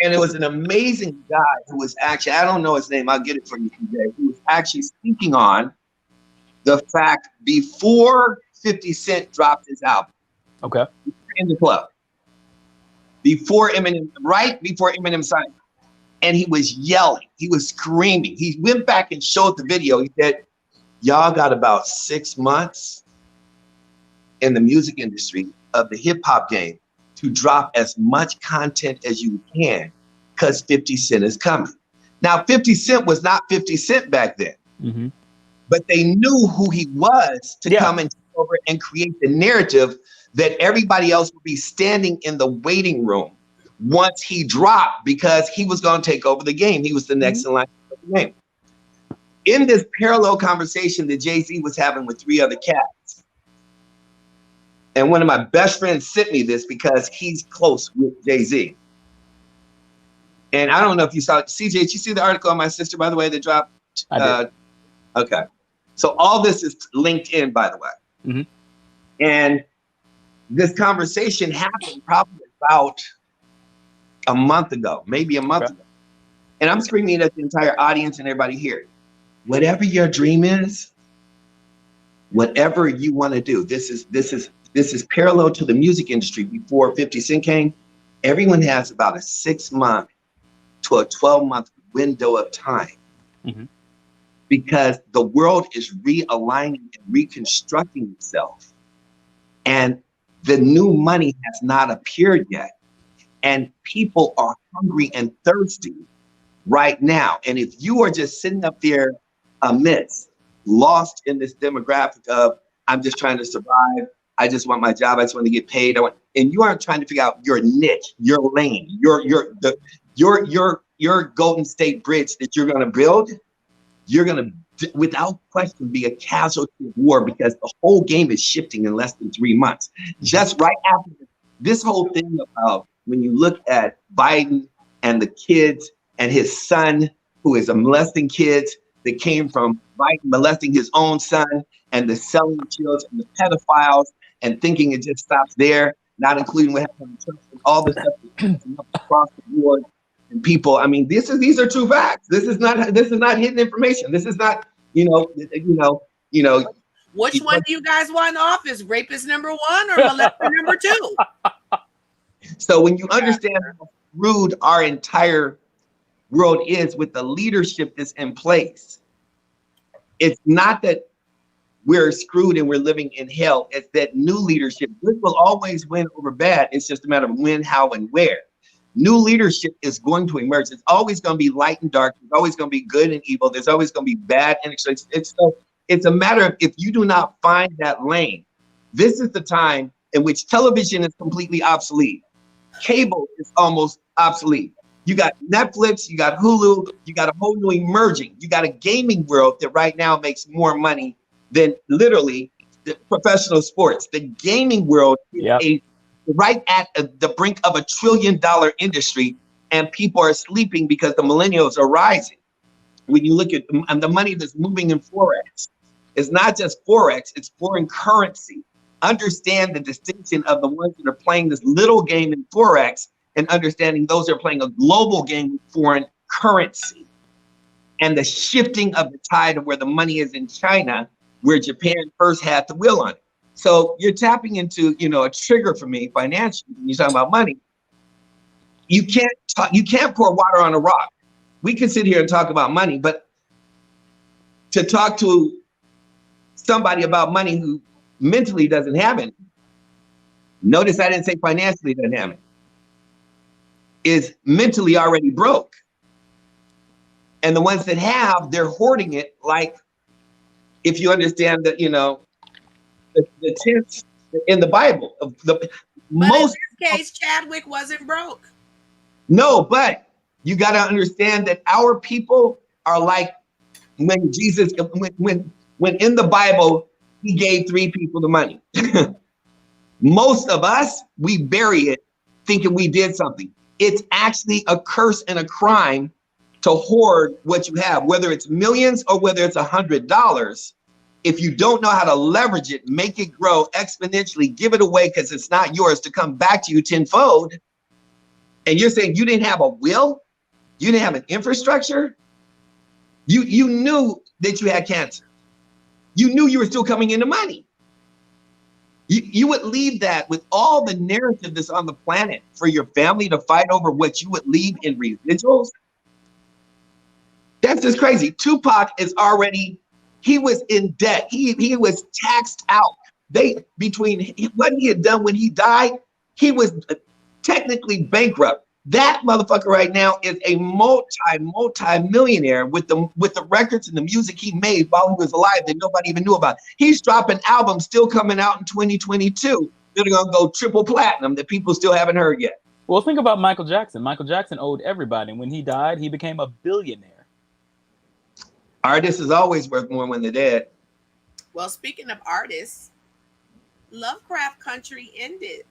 And it was an amazing guy who was actually, I don't know his name, I'll get it for you today, who was actually speaking on the fact before 50 Cent dropped his album. Okay. In the club. Right before Eminem signed. And he was yelling, he was screaming. He went back and showed the video. He said, y'all got about 6 months in the music industry of the hip hop game to drop as much content as you can, because 50 Cent is coming. Now, 50 Cent was not 50 Cent back then, mm-hmm. but they knew who he was to come and take over and create the narrative that everybody else would be standing in the waiting room once he dropped, because he was going to take over the game. He was the next in line for the game. In this parallel conversation that Jay-Z was having with 3 other cats, and one of my best friends sent me this because he's close with Jay-Z. And I don't know if you saw it. CJ, did you see the article on my sister, by the way, that dropped? I did. Okay. So all this is linked in, by the way. Mm-hmm. And this conversation happened probably about a month ago, maybe a month ago. And I'm screaming at the entire audience and everybody here. Whatever your dream is, whatever you want to do, this is parallel to the music industry before 50 Cent came. Everyone has about a 6-month to a 12-month window of time, mm-hmm. because the world is realigning and reconstructing itself. And the new money has not appeared yet. And people are hungry and thirsty right now. And if you are just sitting up there amidst, lost in this demographic of, I'm just trying to survive, I just want my job, I just want to get paid, and you aren't trying to figure out your niche, your lane, your Golden State Bridge that you're going to build, you're going to, without question, be a casualty of war, because the whole game is shifting in less than 3 months. Just right after this whole thing about, when you look at Biden and the kids and his son, who is molesting kids that came from Biden molesting his own son, and the selling of children and the pedophiles, and thinking it just stops there, not including what happened in church and all the stuff that's across the board. And people, I mean, these are true facts. This is not hidden information. This is not, you know. Which one do you guys want in office? Rapist number 1 or molester number 2? So when you understand how rude our entire world is with the leadership that's in place, it's not that we're screwed and we're living in hell. It's that new leadership, good will always win over bad. It's just a matter of when, how, and where. New leadership is going to emerge. It's always going to be light and dark. There's always going to be good and evil. There's always going to be bad and it's a matter of, if you do not find that lane, this is the time in which television is completely obsolete. Cable is almost obsolete. You got Netflix, you got Hulu, you got a whole new emerging. You got a gaming world that right now makes more money than literally the professional sports. The gaming world is right at the brink of $1 trillion industry, and people are sleeping because the millennials are rising. When you look at the money that's moving in Forex, it's not just Forex, it's foreign currency. Understand the distinction of the ones that are playing this little game in Forex, and understanding those that are playing a global game with foreign currency, and the shifting of the tide of where the money is in China, where Japan first had the wheel on it. So you're tapping into, a trigger for me financially when you're talking about money. You can't pour water on a rock. We can sit here and talk about money, but to talk to somebody about money who mentally doesn't have it, notice I didn't say financially doesn't have it, is mentally already broke. And the ones that have, they're hoarding it, like, if you understand that, the tense in the Bible of the most. In this case, Chadwick wasn't broke. No, but you got to understand that our people are like when Jesus, when in the Bible, he gave 3 people the money. Most of us, we bury it thinking we did something. It's actually a curse and a crime to hoard what you have, whether it's millions or whether it's $100. If you don't know how to leverage it, make it grow exponentially, give it away because it's not yours to come back to you tenfold. And you're saying you didn't have a will? You didn't have an infrastructure? You knew that you had cancer. You knew you were still coming into money. You would leave that with all the narrative that's on the planet for your family to fight over what you would leave in residuals. That's just crazy. Tupac is already, he was in debt. He was taxed out. Between what he had done when he died, he was technically bankrupt. That motherfucker right now is a multi-millionaire with the records and the music he made while he was alive that nobody even knew about. He's dropping albums still coming out in 2022 that are gonna go triple platinum that people still haven't heard yet. Well, think about Michael Jackson. Michael Jackson owed everybody. And when he died, he became a billionaire. Artists is always worth more when they're dead. Well, speaking of artists, Lovecraft Country ended.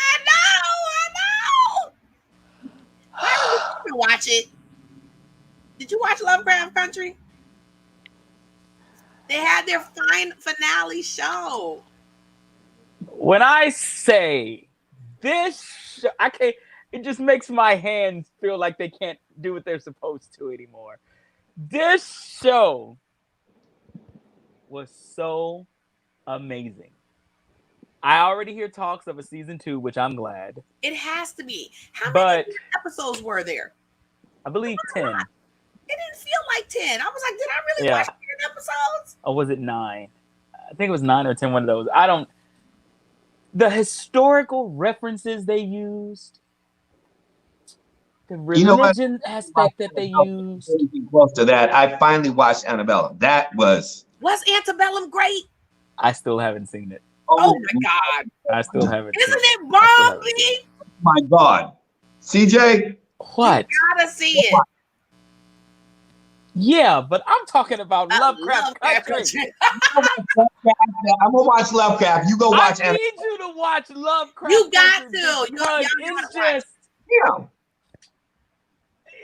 I know. Why did you watch it? Did you watch Lovecraft Country? They had their finale show. When I say this show, I can't, it just makes my hands feel like they can't do what they're supposed to anymore. This show was so amazing. I already hear talks of a season 2, which I'm glad. It has to be. How many episodes were there? I believe 10. It didn't feel like 10. I was like, did I really watch 10 episodes? Or was it 9? I think it was 9 or 10, one of those. The historical references they used, the religion aspect that they used. Close to that, I finally watched Antebellum. Was Antebellum great? I still haven't seen it. Oh my God. I still haven't seen it. Isn't it bombing? My God. CJ? What? You gotta see it. Yeah, but I'm talking about Lovecraft Country. I'm gonna watch Lovecraft. You go watch. I need you to watch Lovecraft. You got Country to. It's just,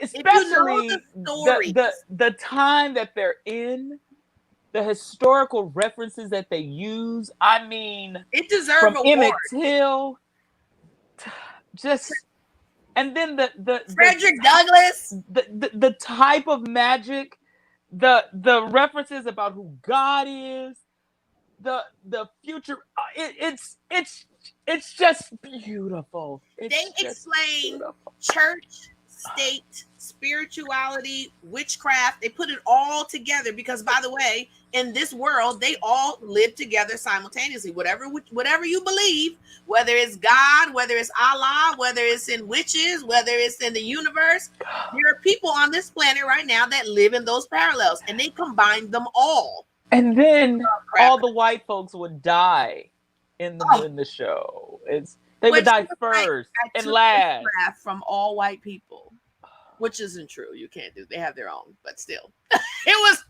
especially the time that they're in, the historical references that they use. I mean, it deserves from an Emmett award. Till, just. And then the Frederick Douglass, the type of magic, the references about who God is, the future. It's just beautiful. They explain church, state, spirituality, witchcraft. They put it all together because, by the way, in this world, they all live together simultaneously. Whatever you believe, whether it's God, whether it's Allah, whether it's in witches, whether it's in the universe, there are people on this planet right now that live in those parallels, and they combine them all. And then all the white folks would die in the show. They would die first and last. From all white people, which isn't true. You can't do. They have their own, but still, it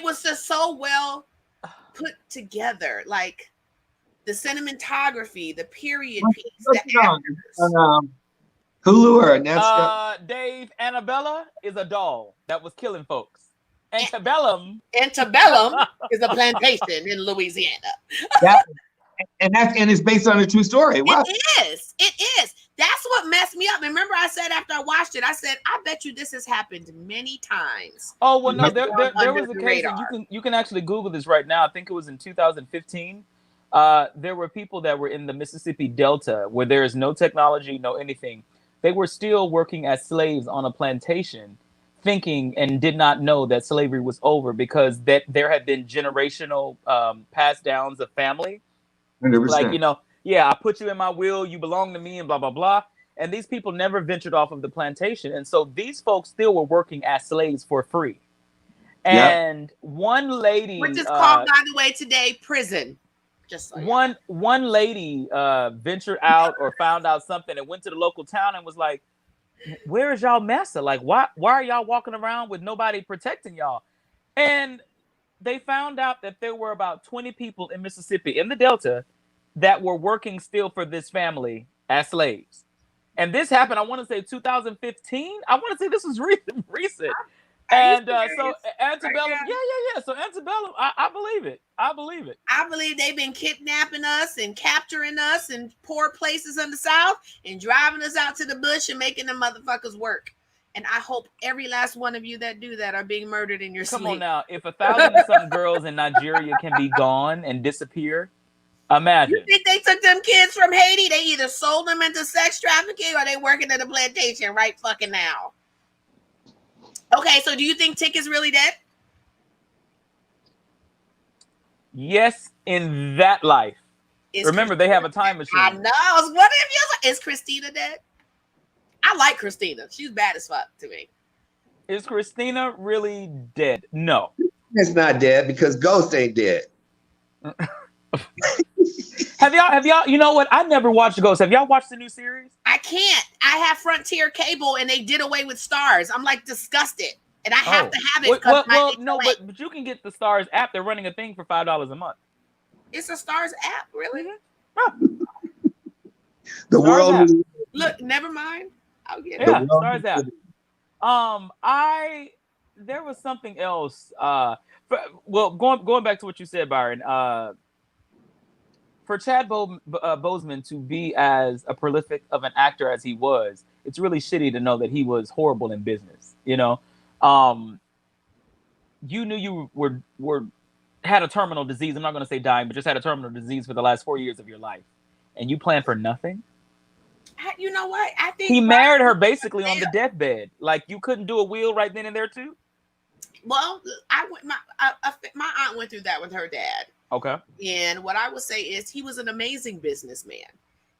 was just so well put together. Like the cinematography, the period piece, the actors. Hulu or Dave, Annabella is a doll that was killing folks. Antebellum is a plantation in Louisiana. And it's based on a true story. Wow. It is. That's what messed me up. Remember, I said after I watched it, I said, I bet you this has happened many times. Oh, well, no, there was a case, and you can actually Google this right now. I think it was in 2015. There were people that were in the Mississippi Delta where there is no technology, no anything. They were still working as slaves on a plantation, thinking and did not know that slavery was over because there had been generational pass downs of family. 100%. Like, I put you in my will, you belong to me, and blah, blah, blah. And these people never ventured off of the plantation. And so these folks still were working as slaves for free. And one lady... Which is called, by the way, today, prison. Just so one lady ventured out or found out something and went to the local town and was like, where is y'all master? Like, why are y'all walking around with nobody protecting y'all? And they found out that there were about 20 people in Mississippi, in the Delta, that were working still for this family as slaves. And this happened, I want to say 2015. I want to say this was recent. And so Antebellum, Right, yeah. So Antebellum, I believe it. I believe it. I believe they've been kidnapping us and capturing us in poor places in the South and driving us out to the bush and making the motherfuckers work. And I hope every last one of you that do that are being murdered in your sleep. Come on now. If 1,000 and some girls in Nigeria can be gone and disappear, imagine. You think they took them kids from Haiti? They either sold them into sex trafficking or they working at a plantation right fucking now. Okay, so do you think Tick is really dead? Yes, in that life. Remember, they have a time machine. I know. I was wondering if is Christina dead? I like Christina. She's bad as fuck to me. Is Christina really dead? No. It's not dead because Ghost ain't dead. Have y'all, you know what? I never watched Ghost. Have y'all watched the new series? I can't. I have Frontier Cable and they did away with Stars. I'm like disgusted. And I have to have it. Well, no, but you can get the Stars app. They're running a thing for $5 a month. It's a Stars app, really? Mm-hmm. The Stars world app. Look, never mind. I'll get it. Yeah, Stars app. There was something else. Going back to what you said, Byron. For Chad Boseman to be as a prolific of an actor as he was, it's really shitty to know that he was horrible in business. You know, you knew you were had a terminal disease. I'm not going to say dying, but just had a terminal disease for the last 4 years of your life, and you planned for nothing. You know what? I think he married her basically on the deathbed. Like you couldn't do a wheel right then and there too. Well, my aunt went through that with her dad. Okay. And what I would say is he was an amazing businessman.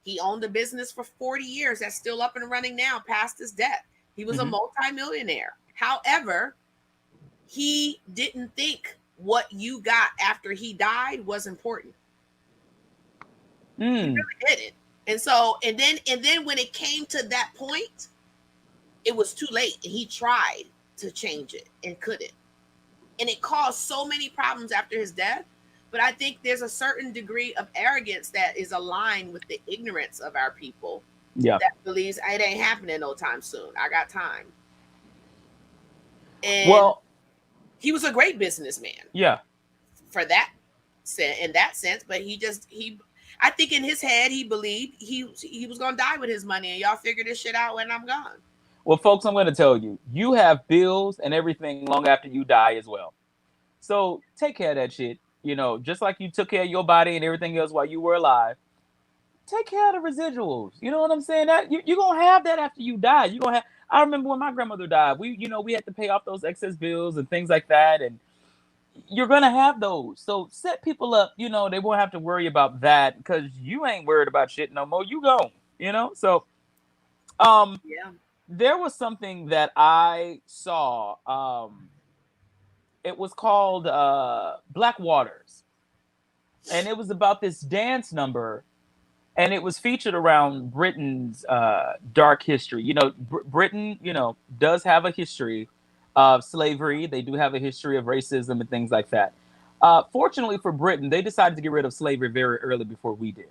He owned a business for 40 years that's still up and running now past his death. He was a multimillionaire. However, he didn't think what you got after he died was important. He really didn't. And so, and then when it came to that point, it was too late. And he tried to change it and couldn't. And it caused so many problems after his death. But I think there's a certain degree of arrogance that is aligned with the ignorance of our people. Yeah. That believes it ain't happening no time soon. I got time. And he was a great businessman. Yeah. For that, in that sense, but I think in his head he believed he was gonna die with his money, and y'all figure this shit out when I'm gone. Well, folks, I'm going to tell you, you have bills and everything long after you die as well. So take care of that shit. You know, just like you took care of your body and everything else while you were alive, take care of the residuals. You know what I'm saying? That you're gonna have that after you die. You're gonna have. I remember when my grandmother died. We had to pay off those excess bills and things like that, and you're gonna have those. So set people up. You know, they won't have to worry about that because you ain't worried about shit no more. You go. You know. So, there was something that I saw. It was called Black Waters. And it was about this dance number. And it was featured around Britain's dark history. You know, Britain, does have a history of slavery. They do have a history of racism and things like that. Fortunately for Britain, they decided to get rid of slavery very early before we did.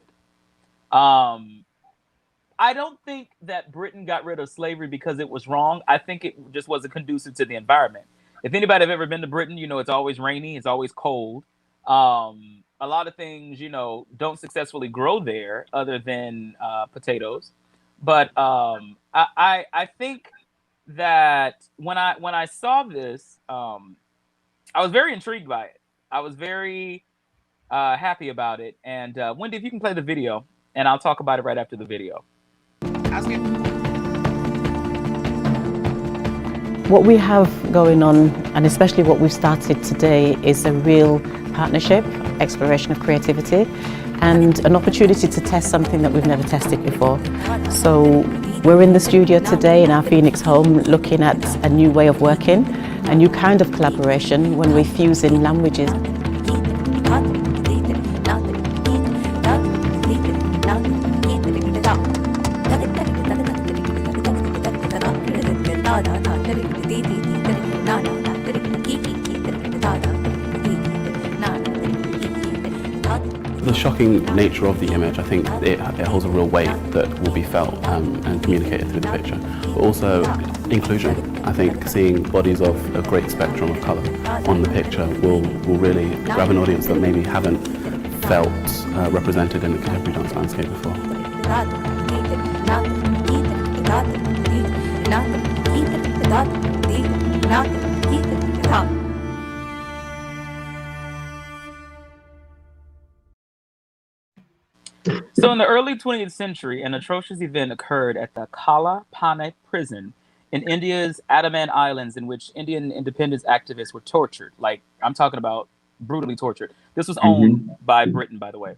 I don't think that Britain got rid of slavery because it was wrong. I think it just wasn't conducive to the environment. If anybody have ever been to Britain, it's always rainy. It's always cold. A lot of things, don't successfully grow there other than potatoes. But I think that when I saw this, I was very intrigued by it. I was very happy about it. And Wendy, if you can play the video, and I'll talk about it right after the video. What we have going on, and especially what we've started today, is a real partnership, exploration of creativity, and an opportunity to test something that we've never tested before. So we're in the studio today in our Phoenix home looking at a new way of working, a new kind of collaboration when we're fusing languages. the shocking nature of the image, I think it holds a real weight that will be felt and communicated through the picture. But also inclusion. I think seeing bodies of a great spectrum of colour on the picture will really grab an audience that maybe haven't felt represented in the contemporary dance landscape before. So in the early 20th century, an atrocious event occurred at the Kala Pane prison in India's Andaman Islands, in which Indian independence activists were tortured. Like, I'm talking about brutally tortured. This was owned by Britain, by the way.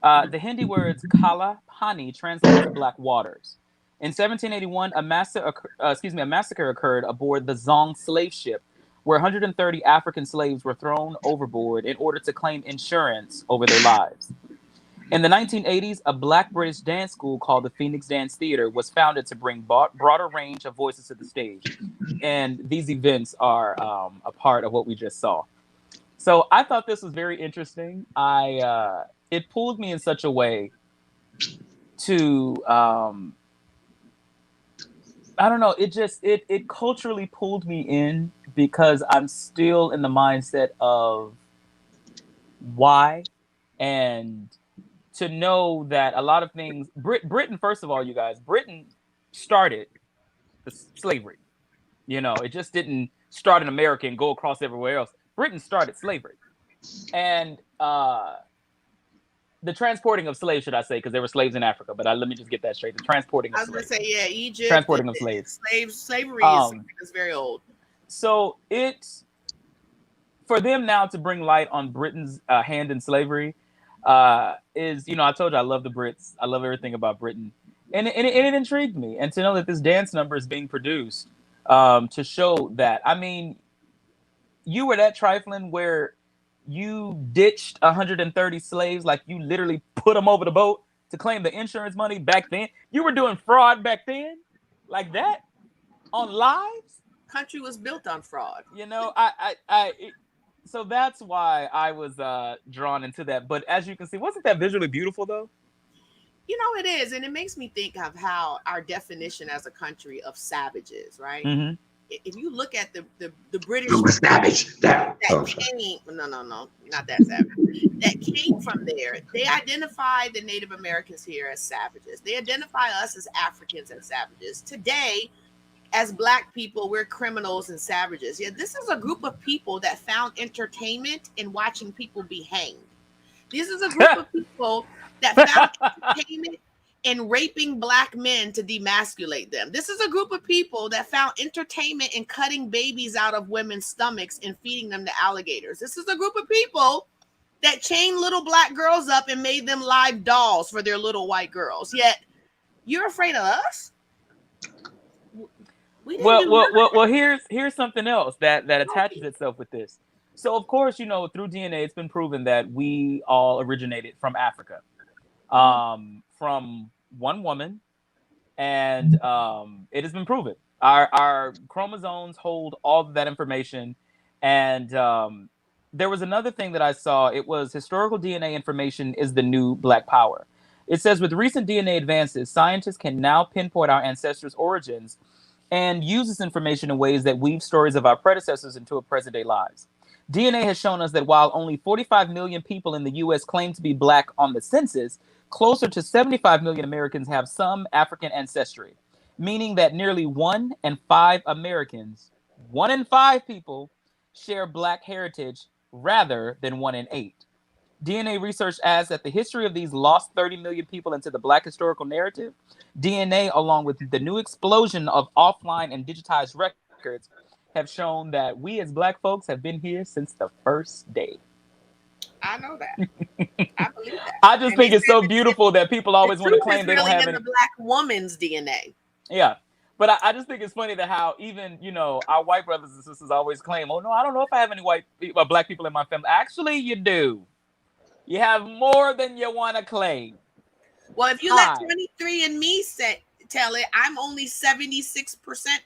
The Hindi words Kala Pani translates to black waters. In 1781, a massacre occurred aboard the Zong slave ship, where 130 African slaves were thrown overboard in order to claim insurance over their lives. In the 1980s, a black British dance school called the Phoenix Dance Theatre was founded to bring broader range of voices to the stage. And these events are a part of what we just saw. So I thought this was very interesting. It pulled me in such a way to, I don't know, it culturally pulled me in because I'm still in the mindset of why, and to know that a lot of things, Britain, first of all, you guys, Britain started the slavery. You know, it just didn't start in America and go across everywhere else. Britain started slavery. And the transporting of slaves, should I say, because there were slaves in Africa, but let me just get that straight. The transporting of slaves. I was going to say, yeah, Egypt. Transporting of slaves. Slavery is very old. So for them now to bring light on Britain's hand in slavery, is, you know, I told you I love the Brits. I love everything about Britain. And it intrigued me. And to know that this dance number is being produced to show that. I mean, you were that trifling where you ditched 130 slaves, like you literally put them over the boat to claim the insurance money back then. You were doing fraud back then like that on lives? Country was built on fraud. You know, so that's why I was drawn into that. But as you can see, wasn't that visually beautiful, though? You know, it is. And it makes me think of how our definition as a country of savages, right? Mm-hmm. If you look at the British... I'm a savage. That came... No, not that savage. That came from there. They identify the Native Americans here as savages. They identify us as Africans as savages. Today, as Black people, we're criminals and savages. Yeah, this is a group of people that found entertainment in watching people be hanged. This is a group of people that found entertainment in raping Black men to demasculate them. This is a group of people that found entertainment in cutting babies out of women's stomachs and feeding them to alligators. This is a group of people that chained little Black girls up and made them live dolls for their little white girls. Yet, you're afraid of us? Well, here's something else that attaches itself with this. So, of course, you know, through DNA, it's been proven that we all originated from Africa, from one woman, and it has been proven. Our chromosomes hold all of that information, and there was another thing that I saw. It was historical DNA information is the new Black power. It says, with recent DNA advances, scientists can now pinpoint our ancestors' origins and use this information in ways that weave stories of our predecessors into our present-day lives. DNA has shown us that while only 45 million people in the U.S. claim to be Black on the census, closer to 75 million Americans have some African ancestry, meaning that nearly 1 in 5 Americans, 1 in 5 people, share Black heritage rather than 1 in 8. DNA research adds that the history of these lost 30 million people into the Black historical narrative, DNA, along with the new explosion of offline and digitized records, have shown that we as Black folks have been here since the first day. I know that. I believe that. I just think it's so beautiful that people always want to claim they don't have any. The Black woman's DNA. Yeah. But I just think it's funny that how even, you know, our white brothers and sisters always claim, oh, no, I don't know if I have any Black people in my family. Actually, you do. You have more than you want to claim. Well, if you let 23andMe tell it, I'm only 76%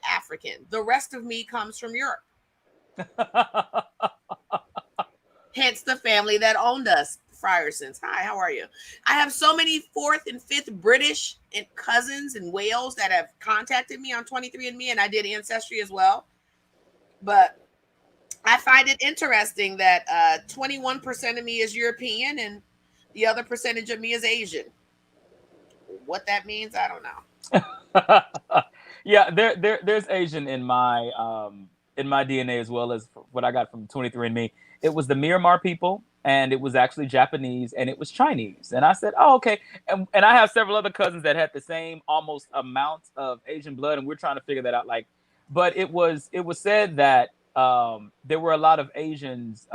African. The rest of me comes from Europe. Hence the family that owned us. Fryersons. Hi, how are you? I have so many 4th and 5th British and cousins in Wales that have contacted me on 23andMe, and I did Ancestry as well. But I find it interesting that 21% of me is European and the other percentage of me is Asian. What that means, I don't know. Yeah, there's Asian in my DNA as well as what I got from 23andMe. It was the Myanmar people, and it was actually Japanese, and it was Chinese. And I said, oh, okay. And I have several other cousins that had the same almost amount of Asian blood, and we're trying to figure that out. Like, but it was said that there were a lot of Asians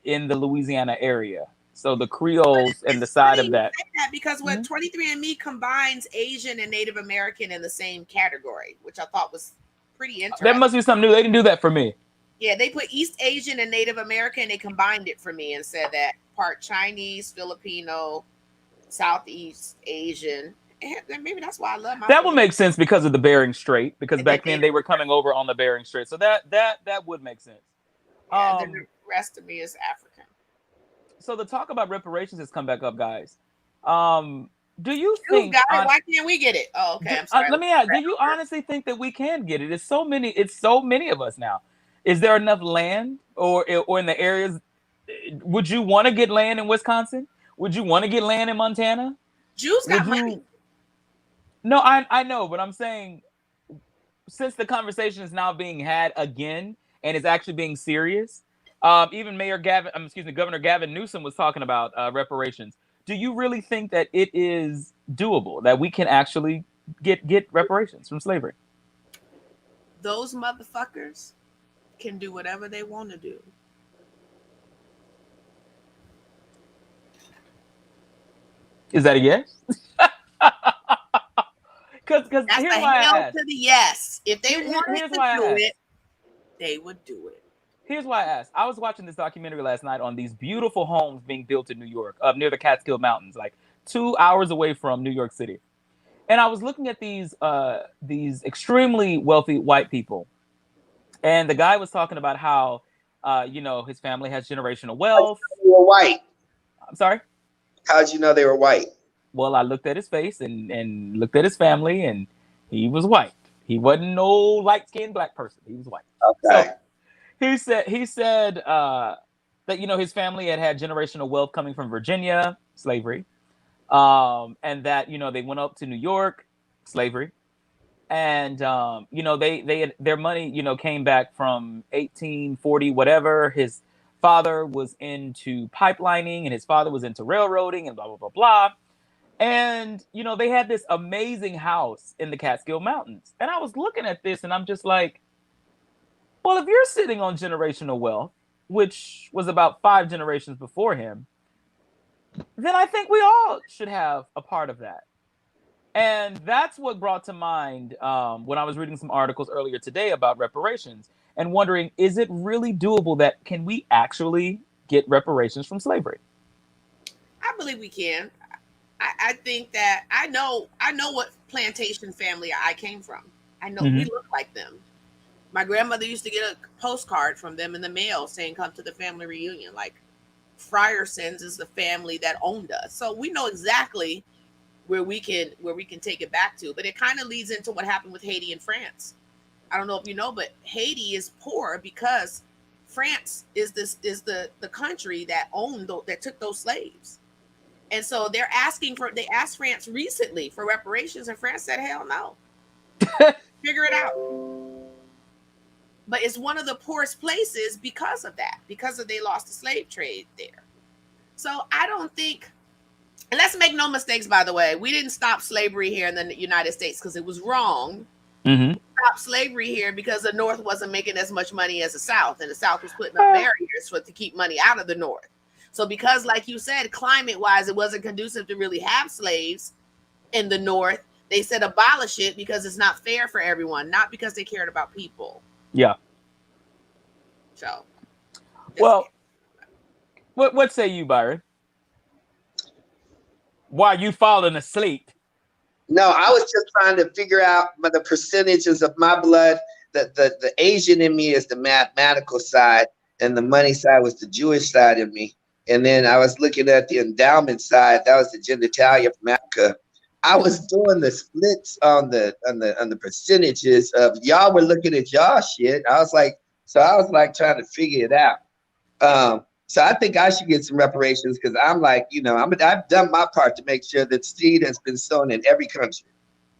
in the Louisiana area. So the Creoles and the side of that. Because what 23andMe combines Asian and Native American in the same category, which I thought was pretty interesting. That must be something new. They didn't do that for me. Yeah, they put East Asian and Native American. They combined it for me and said that part Chinese, Filipino, Southeast Asian. And maybe that's why I love my. That would make sense because of the Bering Strait. Because back then they were coming over on the Bering Strait, so that would make sense. Yeah, then the rest of me is African. So the talk about reparations has come back up, guys. Do you think? Why can't we get it? Oh, okay. I'm sorry. Let me ask. Do you honestly think that we can get it? It's so many of us now. Is there enough land, or in the areas? Would you want to get land in Wisconsin? Would you want to get land in Montana? Jews got money. No, I know, but I'm saying, since the conversation is now being had again and is actually being serious, even Governor Gavin Newsom was talking about reparations. Do you really think that it is doable, that we can actually get reparations from slavery? Those motherfuckers can do whatever they want to do. Is that a yes? Because here's why I asked. To the yes. If they wanted to do it, they would do it. Here's why I asked. I was watching this documentary last night on these beautiful homes being built in New York, up near the Catskill Mountains, like 2 hours away from New York City. And I was looking at these extremely wealthy white people. And the guy was talking about how, his family has generational wealth. You were white. I'm sorry? How'd you know they were white? Well, I looked at his face and looked at his family, and he was white. He wasn't no light-skinned black person. He was white. Okay. So he said that, his family had generational wealth coming from Virginia, slavery, and that, they went up to New York, slavery. And, their money, came back from 1840, whatever. His father was into pipelining and his father was into railroading and blah, blah, blah, blah. And, they had this amazing house in the Catskill Mountains. And I was looking at this and I'm just like, well, if you're sitting on generational wealth, which was about 5 generations before him, then I think we all should have a part of that. And that's what brought to mind when I was reading some articles earlier today about reparations and wondering, is it really doable that can we actually get reparations from slavery? I believe we can. I think that I know what plantation family I came from. I know we look like them. My grandmother used to get a postcard from them in the mail saying, come to the family reunion. Like Fryersons is the family that owned us. So we know exactly where we can take it back to. But it kind of leads into what happened with Haiti and France. I don't know if you know, but Haiti is poor because France is the country that took those slaves. And so they asked France recently for reparations, and France said, hell no. Figure it out. But it's one of the poorest places because of that, because they lost the slave trade there. So I don't think, and let's make no mistakes, by the way, we didn't stop slavery here in the United States because it was wrong. We stopped slavery here because the North wasn't making as much money as the South, and the South was putting up barriers to keep money out of the North. So because, like you said, climate-wise, it wasn't conducive to really have slaves in the North, they said abolish it because it's not fair for everyone, not because they cared about people. Yeah. So. Well, what say you, Byron? While you falling asleep? No, I was just trying to figure out the percentages of my blood. The Asian in me is the mathematical side, and the money side was the Jewish side of me. And then I was looking at the endowment side. That was the genitalia from Africa. I was doing the splits on the percentages of y'all were looking at y'all shit. I was like trying to figure it out. So I think I should get some reparations because I'm like, you know, I've done my part to make sure that seed has been sown in every country.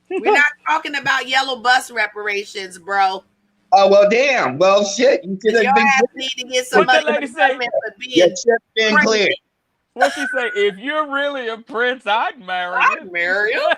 We're not talking about yellow bus reparations, bro. Oh well, damn. Well, shit. You could have Your been. ass need to get some What that money lady from say? the government for Your being chip been crazy. clear. What she say? If you're really a prince, I'd marry you. I'd marry you.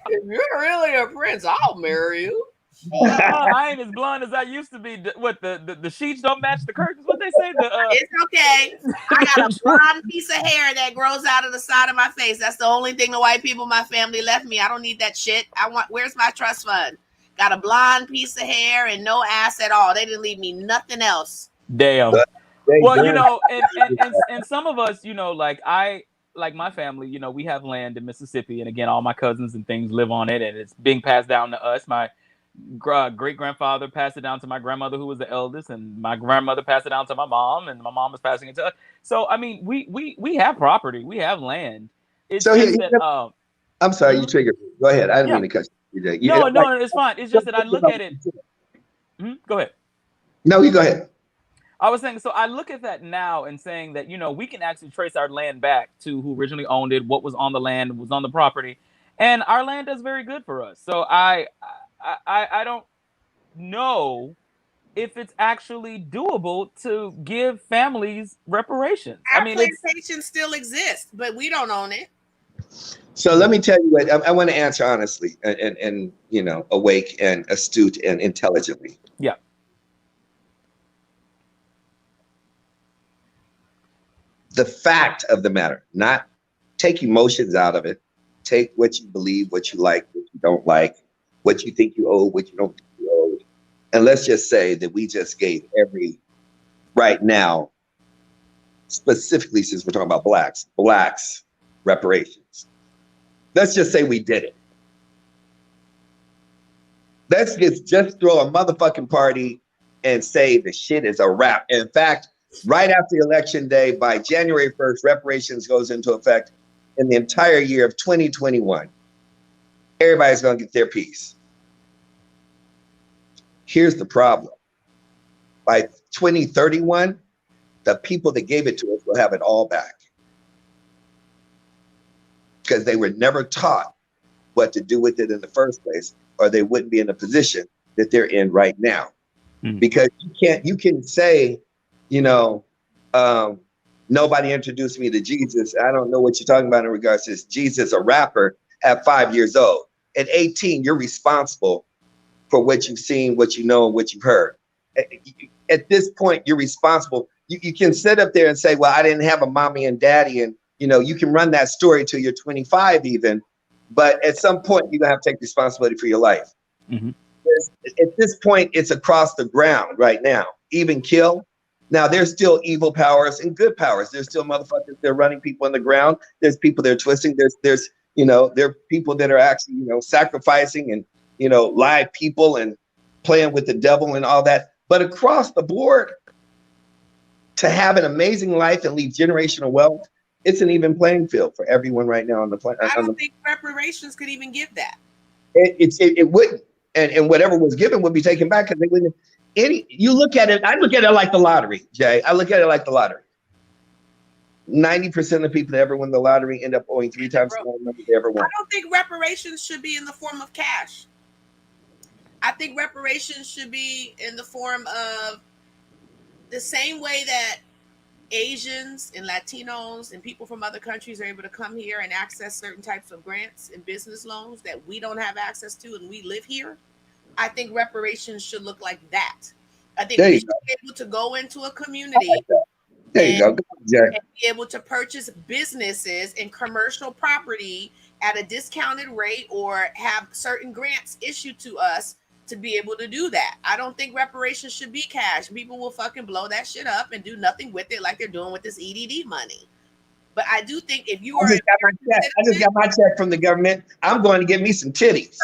If you're really a prince, I'll marry you. I ain't as blonde as I used to be. What the sheets don't match the curtains? What they say? It's okay. I got a blonde piece of hair that grows out of the side of my face. That's the only thing the white people in my family left me. I don't need that shit. Where's my trust fund? Got a blonde piece of hair and no ass at all. They didn't leave me nothing else. Damn. Well, you know, and some of us, you know, like my family, you know, we have land in Mississippi, and again, all my cousins and things live on it, and it's being passed down to us. My great grandfather passed it down to my grandmother, who was the eldest, and my grandmother passed it down to my mom, and my mom was passing it to us. So, I mean, we have property, we have land. It's So just that, I'm sorry, you triggered me. Go ahead. I didn't mean to cut you. No, it's fine. It's just that I look at it. Go ahead. No, you go ahead. I was saying, so I look at that now and saying that, you know, we can actually trace our land back to who originally owned it, what was on the land, was on the property, and our land does very good for us. So I don't know if it's actually doable to give families reparations. Our I mean, plantation still exists, but we don't own it. So let me tell you what I want to answer honestly and you know, awake and astute and intelligently. Yeah. The fact of the matter, not take emotions out of it. Take what you believe, what you like, what you don't like, what you think you owe, what you don't think you owe. And let's just say that we just gave right now, specifically since we're talking about blacks reparations. Let's just say we did it. Let's just throw a motherfucking party and say the shit is a wrap. In fact, right after election day, by January 1st, reparations goes into effect in the entire year of 2021. Everybody's going to get their piece. Here's the problem. By 2031, the people that gave it to us will have it all back. Because they were never taught what to do with it in the first place, or they wouldn't be in the position that they're in right now. Because you can say, you know, nobody introduced me to Jesus. I don't know what you're talking about in regards to Jesus, a rapper at 5 years old. At 18, you're responsible for what you've seen, what you know, and what you've heard. At this point, you're responsible. You can sit up there and say, well, I didn't have a mommy and daddy. And, you know, you can run that story till you're 25 even. But at some point, you're going to have to take responsibility for your life. Mm-hmm. At this point, it's across the ground right now. Even kill. Now, there's still evil powers and good powers. There's still motherfuckers that are running people in the ground. There's people that are twisting. There's you know, there are people that are actually, you know, sacrificing and, you know, live people and playing with the devil and all that. But across the board, to have an amazing life and leave generational wealth, it's an even playing field for everyone right now on the planet. I don't think reparations could even give that. It wouldn't. And whatever was given would be taken back because they wouldn't. You look at it, I look at it like the lottery, Jay. I look at it like the lottery. 90% of the people that ever win the lottery end up owing 3 times more money they ever won. I don't think reparations should be in the form of cash. I think reparations should be in the form of the same way that Asians and Latinos and people from other countries are able to come here and access certain types of grants and business loans that we don't have access to and we live here. I think reparations should look like that. I think we should be able to go into a community and be able to purchase businesses and commercial property at a discounted rate or have certain grants issued to us to be able to do that. I don't think reparations should be cash. People will fucking blow that shit up and do nothing with it like they're doing with this EDD money. But I do think if you are... I just got my check from the government. I'm going to get me some titties.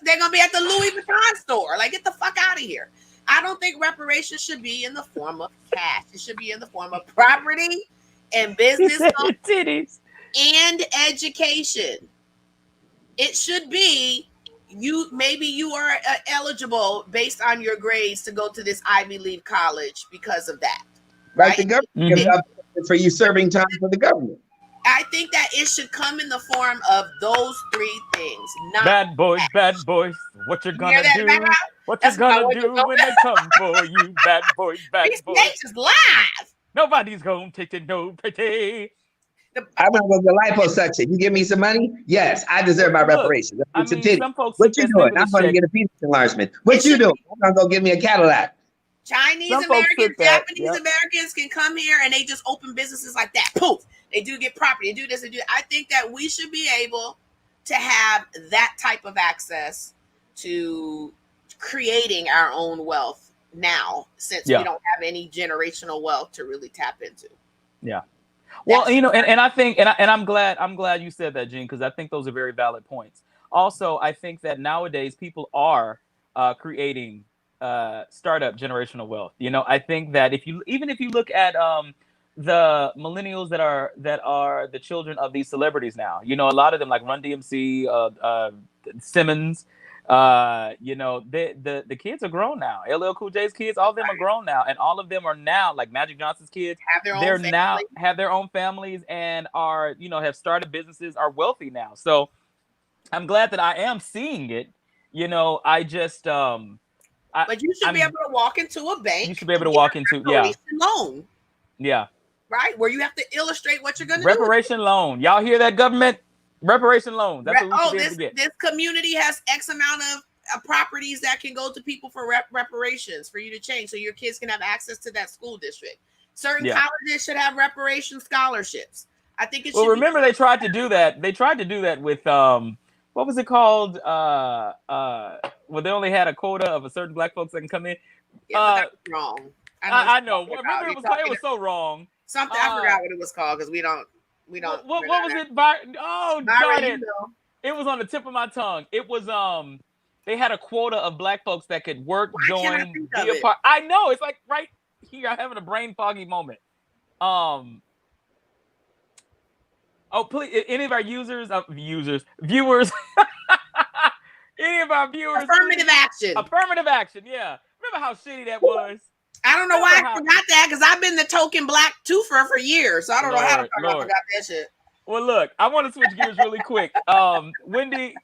They're going to be at the Louis Vuitton store. Like, get the fuck out of here. I don't think reparations should be in the form of cash. It should be in the form of property and business Titties. and education. It should be maybe you are eligible based on your grades to go to this Ivy League college because of that. Right? Right? The government gives up for you serving time for the government. I think that it should come in the form of those three things. Not Bad boys, what you You gonna hear that, do? Becca? What That's you gonna not what do you're gonna- when they come for you? Bad boys, These is live. Nobody's gonna take it, no pity. I'm gonna go to liposuction. You give me some money? Yes, I deserve my Look, reparations. I It's a mean, titty. some folks What took you that doing? I'm stimulus gonna check. get a penis enlargement. What you doing? I'm gonna go get me a Cadillac. Chinese Some folks Americans, took that, Japanese yep. Americans can come here and they just open businesses like that. Poof. They do get property. They do this. They do. I think that we should be able to have that type of access to creating our own wealth now, since Yeah. we don't have any generational wealth to really tap into. Yeah. Well, That's- you know, and I think, and I'm glad you said that, Gene, because I think those are very valid points. Also, I think that nowadays people are creating startup generational wealth. You know, I think that if you look at the millennials that are the children of these celebrities now, you know, a lot of them like Run DMC, Simmons, you know, the kids are grown now. LL Cool J's kids, all of them are grown now, and all of them are now like Magic Johnson's kids. Have their own They're family. now have their own families and are, you know, have started businesses, are wealthy now. So I'm glad that I am seeing it. You know, I just But you should be able to walk into a bank. You should be able to walk into loan. Yeah. Right? Where you have to illustrate what you're going to do. Reparation loan. Y'all hear that, government? Reparation loans. That's what we should be able to get. This community has X amount of properties that can go to people for reparations for you to change, so your kids can have access to that school district. Certain colleges should have reparation scholarships. I think it should. Well, remember they tried to do that. They tried to do that with what was it called? Well, they only had a quota of a certain black folks that can come in. Yeah, but that was wrong. I know. Remember, it was so wrong. Something I forgot what it was called because we don't. What was it? Oh, got it. It was on the tip of my tongue. It was they had a quota of black folks that could work, join, be a part. I know, it's like right here. I'm having a brain foggy moment. Oh, please, any of our viewers, any of our viewers, affirmative action. Yeah, remember how shitty that was? I don't know why I forgot that, because I've been the token black twofer for years, so I don't know how the fuck I forgot that shit. Well, look, I want to switch gears really quick. Wendy,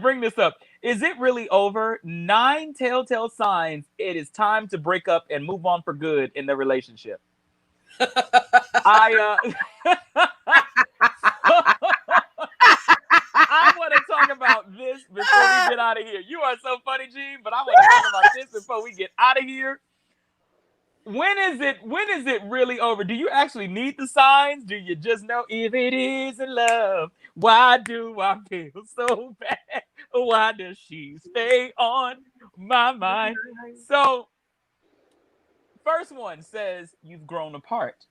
bring this up. Is it really over? 9 telltale signs it is time to break up and move on for good in the relationship. I want to talk about this before we get out of here. You are so funny, Gene, but I want to talk about this before we get out of here. When is it really over? Do you actually need the signs? Do you just know if it isn't love? Why do I feel so bad? Why does she stay on my mind? So, first one says you've grown apart.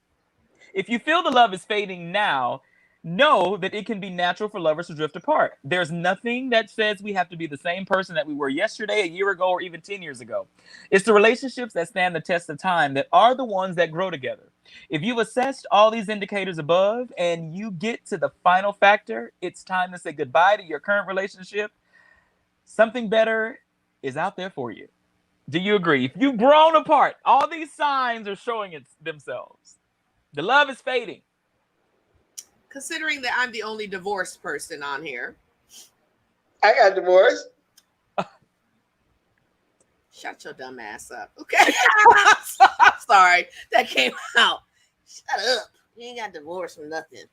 If you feel the love is fading now, know that it can be natural for lovers to drift apart. There's nothing that says we have to be the same person that we were yesterday, a year ago, or even 10 years ago. It's the relationships that stand the test of time that are the ones that grow together. If you've assessed all these indicators above and you get to the final factor, it's time to say goodbye to your current relationship. Something better is out there for you. Do you agree? If you've grown apart, all these signs are showing themselves. The love is fading. Considering that I'm the only divorced person on here. I got divorced. Shut your dumb ass up. Okay. I'm sorry. That came out. Shut up. You ain't got divorced from nothing.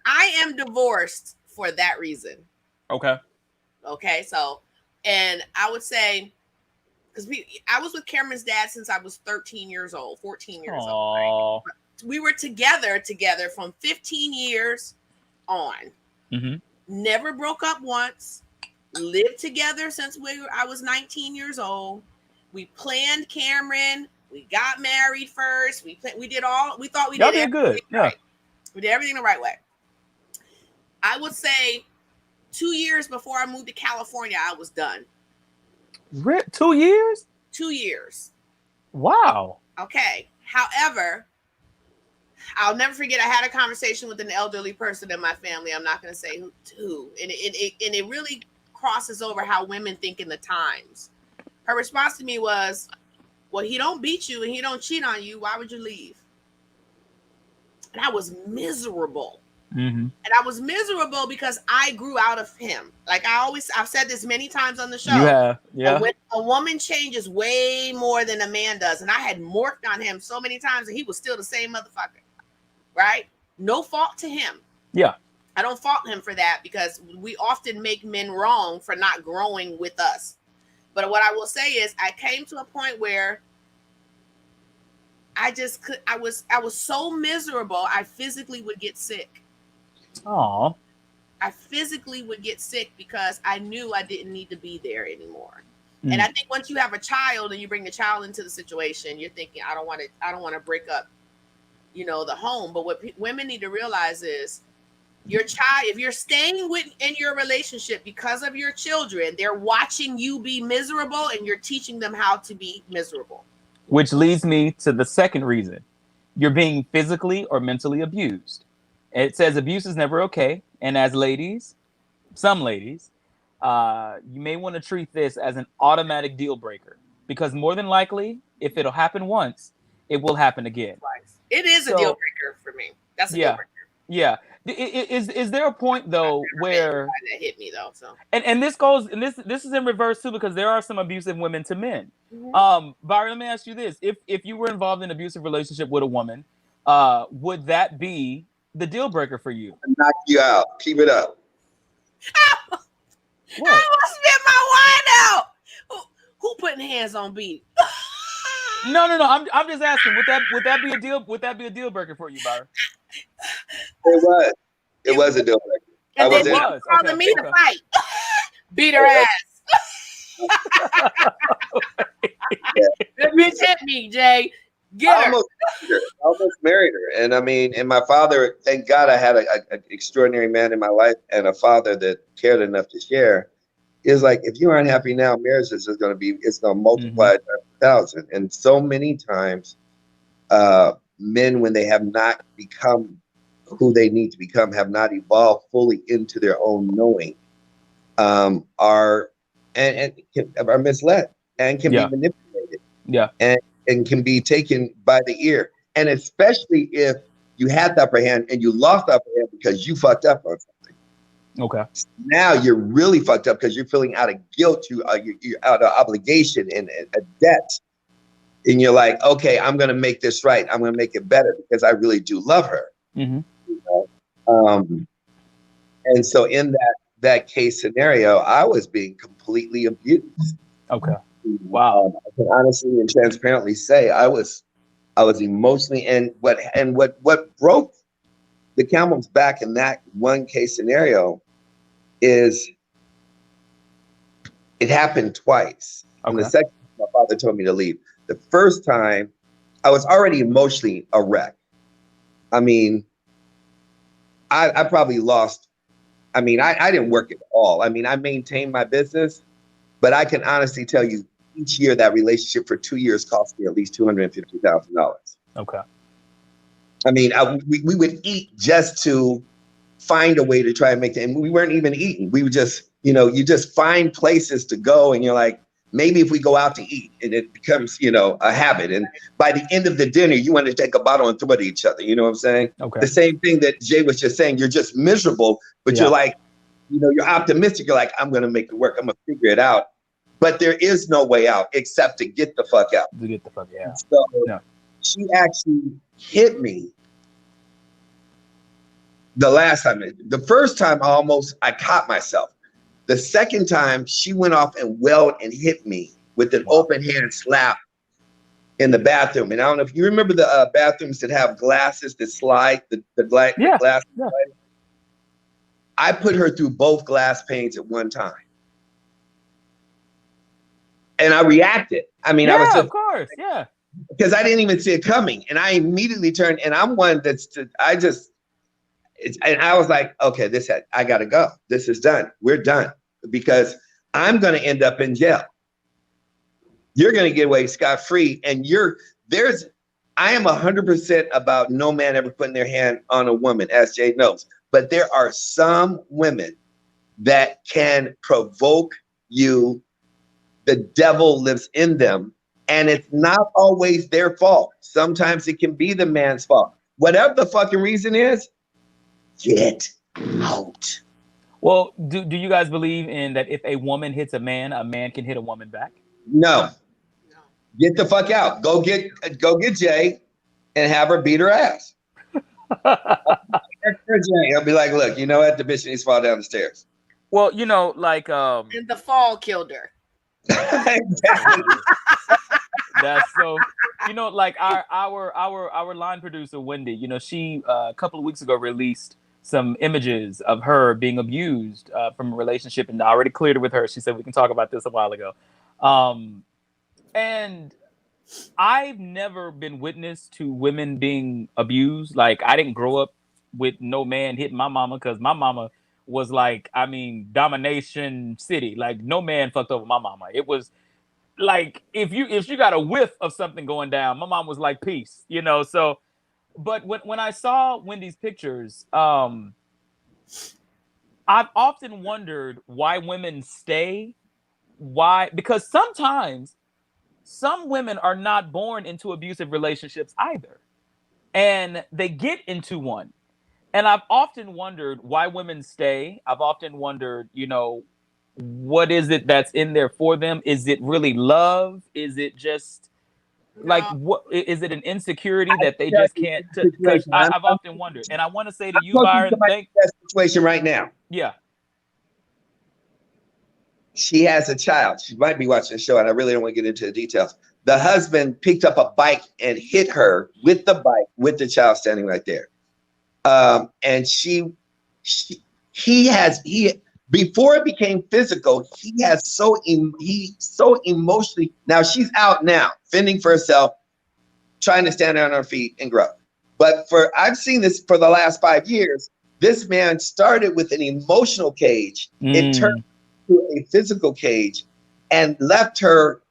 I am divorced for that reason. Okay. Okay. So, and I would say, because I was with Cameron's dad since I was 13 years old, 14 years old. Right? We were together from 15 years on. Mm-hmm. Never broke up once. Lived together since I was 19 years old. We planned Cameron. We got married first. We thought we did good. Yeah. Right. We did everything the right way. I would say 2 years before I moved to California, I was done. 2 years? 2 years. Wow. Okay. However, I'll never forget. I had a conversation with an elderly person in my family. I'm not going to say who, and it really crosses over how women think in the times. Her response to me was, "Well, he don't beat you and he don't cheat on you. Why would you leave?" And I was miserable. Mm-hmm. And I was miserable because I grew out of him. Like I've said this many times on the show. You have, yeah. When a woman changes way more than a man does, and I had morphed on him so many times, and he was still the same motherfucker. Right? No fault to him. Yeah. I don't fault him for that because we often make men wrong for not growing with us. But what I will say is I came to a point where I was so miserable, I physically would get sick. Oh. I physically would get sick because I knew I didn't need to be there anymore. And I think once you have a child and you bring the child into the situation, you're thinking, I don't want to break up, the home. But what women need to realize is your child, if you're staying in your relationship because of your children, they're watching you be miserable and you're teaching them how to be miserable. Which leads me to the second reason. You're being physically or mentally abused. It says abuse is never okay. And as ladies, some ladies, you may want to treat this as an automatic deal breaker because more than likely, if it'll happen once, it will happen again. It is a deal breaker for me. That's a deal breaker. Yeah. Is there a point though where that hit me though? So and this goes and this is in reverse too because there are some abusive women to men. Mm-hmm. Byron, let me ask you this: if you were involved in an abusive relationship with a woman, would that be the deal breaker for you? Knock you out. Keep it up. What? I almost spit my wine out. Who putting hands on B? No. I'm just asking. Would that be a deal breaker for you, Byron? It was a deal breaker. And then was calling me to fight. Beat her ass. That bitch hit me, Jay. Get her. I almost married her. And I mean, and my father, thank God I had an extraordinary man in my life and a father that cared enough to share. Is like, if you aren't happy now, marriage is going to multiply 1,000. And so many times, men, when they have not become who they need to become, have not evolved fully into their own knowing, are misled and can be manipulated. Yeah. And can be taken by the ear. And especially if you had the upper hand and you lost the upper hand because you fucked up on something. Okay. Now you're really fucked up because you're feeling out of guilt, you're out of obligation and a debt. And you're like, okay, I'm going to make this right. I'm going to make it better because I really do love her. Mm-hmm. And so in that case scenario, I was being completely abused. Okay. Wow. I can honestly and transparently say I was emotionally and what broke the camel's back in that one case scenario is it happened twice. Okay. And the second time my father told me to leave. The first time I was already emotionally a wreck. I mean, I probably lost. I mean, I didn't work at all. I mean, I maintained my business, but I can honestly tell you each year that relationship for 2 years cost me at least $250,000. Okay. I mean, we would eat just to find a way to try and make it. And we weren't even eating. We would just, you just find places to go and you're like, maybe if we go out to eat and it becomes, a habit. And by the end of the dinner, you want to take a bottle and throw it at each other. You know what I'm saying? Okay. The same thing that Jay was just saying. You're just miserable, but you're like, you're optimistic. You're like, I'm going to make it work. I'm going to figure it out. But there is no way out except to get the fuck out. To get the fuck out. So she actually hit me the last time. The first time I caught myself. The second time she went off and wailed and hit me with an open hand slap in the bathroom. And I don't know if you remember the bathrooms that have glasses that slide, the glass. Yeah. I put her through both glass panes at one time. And I reacted. I mean, I was just, of course, because I didn't even see it coming. And I immediately turned, and I'm one and I was like, okay, I gotta go. This is done. We're done because I'm gonna end up in jail. You're gonna get away scot-free, and I am 100% about no man ever putting their hand on a woman, as Jay knows. But there are some women that can provoke you. The devil lives in them, and it's not always their fault. Sometimes it can be the man's fault. Whatever the fucking reason is, get out. Well, do you guys believe in that if a woman hits a man can hit a woman back? No. Get the fuck out. Go get Jay and have her beat her ass. I'll be like, look, you know what? The bitch needs to fall down the stairs. Well, you know, like And the fall killed her. Exactly. that's so, you know, like our line producer Wendy, you know, she a couple of weeks ago released some images of her being abused from a relationship, and I already cleared it with her. She said we can talk about this a while ago. And I've never been witness to women being abused. Like, I didn't grow up with no man hitting my mama, because my mama was like, I mean, domination city. Like, no man fucked over my mama. It was like, if you got a whiff of something going down, my mom was like, peace, you know. So, but when I saw Wendy's pictures, I've often wondered why women stay. Why? Because sometimes some women are not born into abusive relationships either, and they get into one. And I've often wondered why women stay. I've often wondered, you know, what is it that's in there for them? Is it really love? Is it just like, what is it, an insecurity that they just can't? Because I've often wondered, and I want to say to you, Byron, that situation right now. Yeah. She has a child. She might be watching the show, and I really don't want to get into the details. The husband picked up a bike and hit her with the bike, with the child standing right there. And before it became physical, he's so emotionally. Now she's out now, fending for herself, trying to stand on her feet and grow. But I've seen this for the last 5 years. This man started with an emotional cage. It turned to a physical cage and left her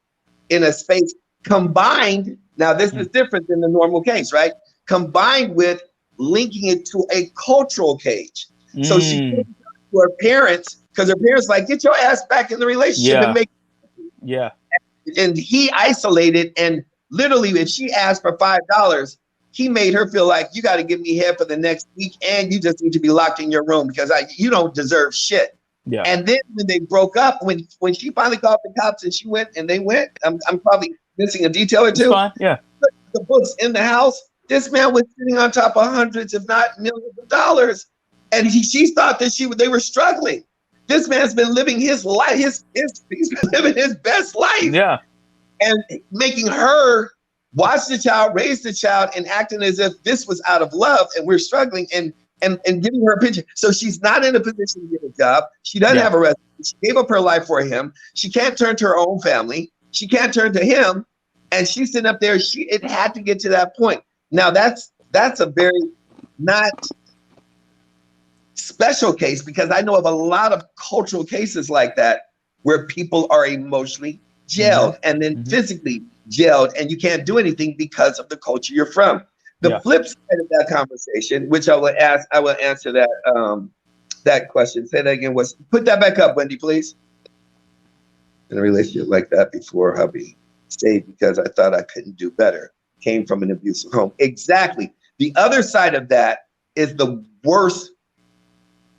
in a space combined. Now this is different than the normal case, right? Combined with linking it to a cultural cage. So she to her parents, because her parents like, get your ass back in the relationship and make. Yeah. And he isolated, and literally, if she asked for $5, he made her feel like, you got to give me head for the next week, and you just need to be locked in your room because you don't deserve shit. Yeah. And then when they broke up, when she finally called the cops and they went, I'm probably missing a detail or two. It's fine. Yeah. The books in the house. This man was sitting on top of hundreds, if not millions of dollars. And she thought that they were struggling. This man's been living his life. He's been living his best life. Yeah. And making her watch the child, raise the child, and acting as if this was out of love and we're struggling, and giving her a picture. So she's not in a position to get a job. She doesn't have a resume. She gave up her life for him. She can't turn to her own family. She can't turn to him. And she's sitting up there. It had to get to that point. Now that's a very not special case, because I know of a lot of cultural cases like that where people are emotionally jailed and then physically jailed, and you can't do anything because of the culture you're from. The flip side of that conversation, which I will answer that question. Say that again. Put that back up, Wendy, please. In a relationship like that before hubby stayed because I thought I couldn't do better. Came from an abusive home. Exactly. The other side of that is the worst.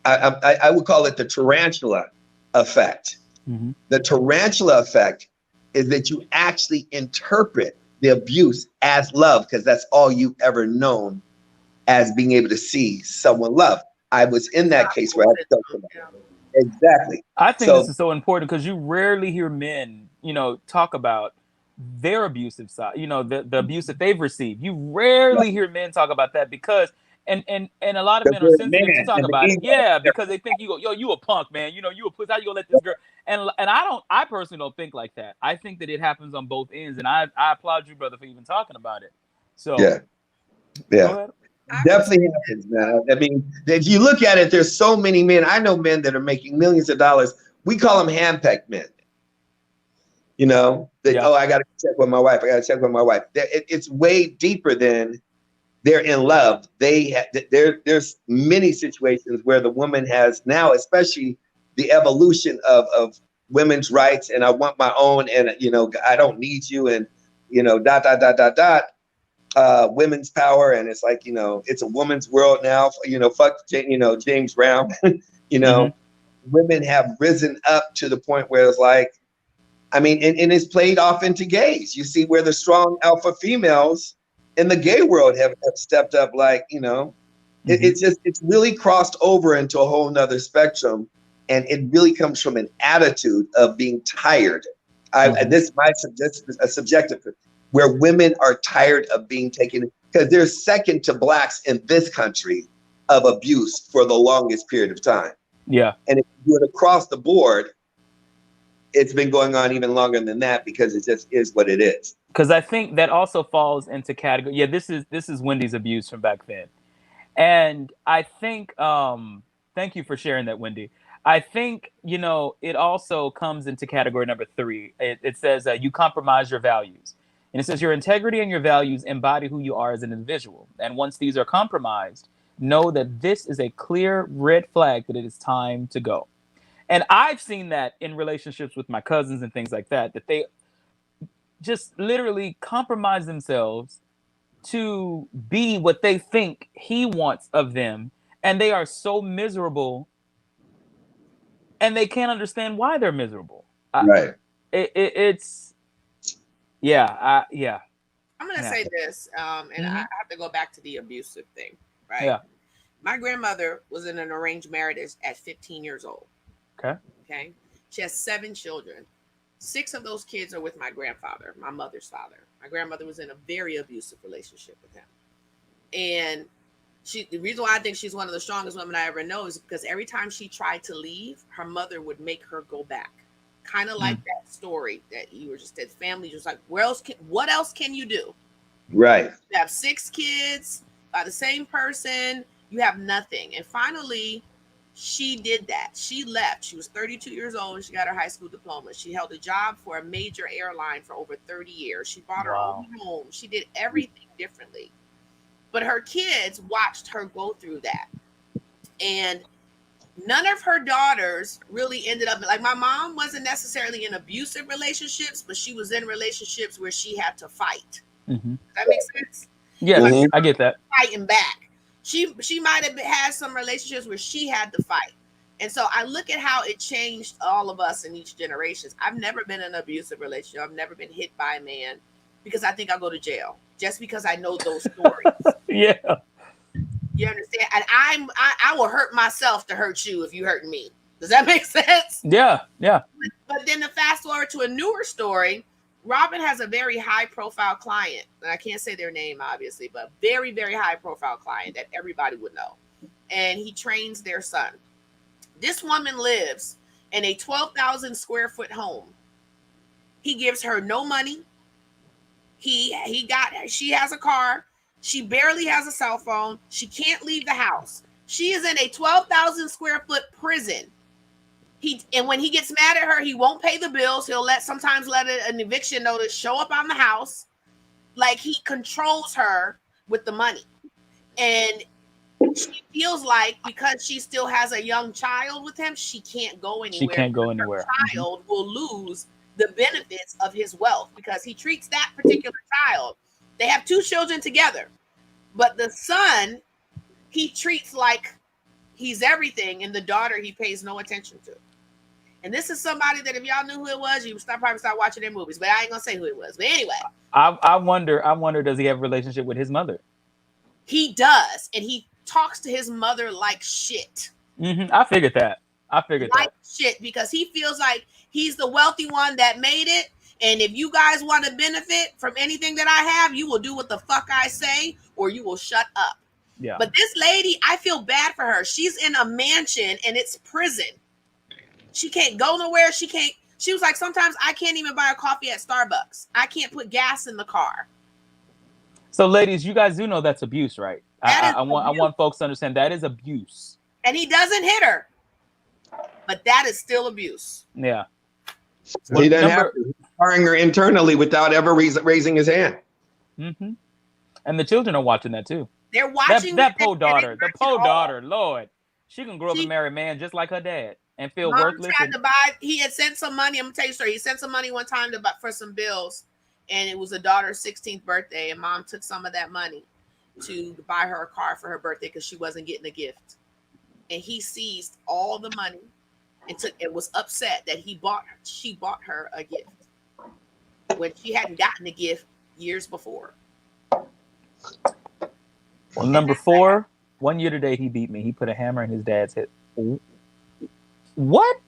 I would call it the tarantula effect. The tarantula effect is that you actually interpret the abuse as love, because that's all you've ever known as being able to see someone love. I was in that case where I felt that. Exactly. I think this is so important, because you rarely hear men, you know, talk about their abusive side, you know, the abuse that they've received. You rarely hear men talk about that, because and a lot of men are sensitive to talk about it. Yeah, because they think you a punk, man. You know, you a pussy. How you gonna let this girl? And I personally don't think like that. I think that it happens on both ends, and I applaud you, brother, for even talking about it. So yeah. Definitely happens, man. I mean, if you look at it, there's so many men. I know men that are making millions of dollars. We call them hand-pecked men. You know, that, Yeah. oh, I got to check with my wife. I got to check with my wife. It's way deeper than they're in love. There's many situations where the woman has now, especially the evolution of women's rights, and I want my own, and you know, I don't need you, and you know, women's power, and it's like, you know, it's a woman's world now. You know, fuck, you know, James Brown. You know, women have risen up to the point where it's like, I mean, and it's played off into gays. You see where the strong alpha females in the gay world have stepped up, like, you know, it's really crossed over into a whole nother spectrum. And it really comes from an attitude of being tired. And this is my subjective, where women are tired of being taken, because they're second to blacks in this country of abuse for the longest period of time. Yeah. And if you do it across the board, it's been going on even longer than that, because it just is what it is. Because I think that also falls into category. Yeah, this is Wendy's abuse from back then. And I think, thank you for sharing that, Wendy. I think, you know, it also comes into category number 3. It says you compromise your values. And it says your integrity and your values embody who you are as an individual. And once these are compromised, know that this is a clear red flag that it is time to go. And I've seen that in relationships with my cousins and things like that, that they just literally compromise themselves to be what they think he wants of them. And they are so miserable, and they can't understand why they're miserable. Right. It's yeah. I'm gonna say this, and I have to go back to the abusive thing, right? Yeah. My grandmother was in an arranged marriage at 15 years old. Okay. She has 7 children. 6 of those kids are with my grandfather, my mother's father. My grandmother was in a very abusive relationship with him. And the reason why I think she's one of the strongest women I ever know is because every time she tried to leave, her mother would make her go back. Kind of like that story that you were just said. Family just like, what else can you do? Right. You have 6 kids by the same person. You have nothing. And finally, she did that. She left. She was 32 years old and she got her high school diploma. She held a job for a major airline for over 30 years. She bought her own home. She did everything differently. But her kids watched her go through that. And none of her daughters really ended up, like, my mom wasn't necessarily in abusive relationships, but she was in relationships where she had to fight. Does that make sense? Yeah, I get that. Fighting back. She might have had some relationships where she had to fight. And so I look at how it changed all of us in each generation. I've never been in an abusive relationship. I've never been hit by a man because I think I'll go to jail just because I know those stories. Yeah. You understand? And I will hurt myself to hurt you if you hurt me. Does that make sense? Yeah. But then to fast forward to a newer story, Robin has a very high profile client, and I can't say their name obviously, but very, very high profile client that everybody would know. And he trains their son. This woman lives in a 12,000 square foot home. He gives her no money. She has a car. She barely has a cell phone. She can't leave the house. She is in a 12,000 square foot prison. And when he gets mad at her, he won't pay the bills. He'll sometimes let an eviction notice show up on the house. Like, he controls her with the money. And she feels like because she still has a young child with him, she can't go anywhere. She can't go anywhere. Her child will lose the benefits of his wealth because he treats that particular child. They have 2 children together, but the son he treats like he's everything, and the daughter he pays no attention to. And this is somebody that if y'all knew who it was, you would probably start watching their movies. But I ain't gonna say who it was. But anyway, I wonder, does he have a relationship with his mother? He does, and he talks to his mother like shit. I figured that. Like shit, because he feels like he's the wealthy one that made it. And if you guys want to benefit from anything that I have, you will do what the fuck I say, or you will shut up. Yeah. But this lady, I feel bad for her. She's in a mansion and it's prison. She can't go nowhere. She was like, sometimes I can't even buy a coffee at Starbucks. I can't put gas in the car. So ladies, you guys do know that's abuse, right? That I is want folks to understand that is abuse. And he doesn't hit her, but that is still abuse. Yeah. He doesn't have to. He's firing her internally without ever raising his hand. Mm-hmm. And the children are watching that too. They're watching that poor daughter. The poor all. daughter, Lord, she can grow up and marry a man just like her dad and feel Mom worthless. tried to buy. He had sent some money. I'm gonna tell you a story. He sent some money one time to buy for some bills, and it was a daughter's 16th birthday. And mom took some of that money to buy her a car for her birthday because she wasn't getting a gift. And he seized all the money and was upset that she bought her a gift when she hadn't gotten a gift years before. Well, number 4, 1 year today, he beat me. He put a hammer in his dad's head. What?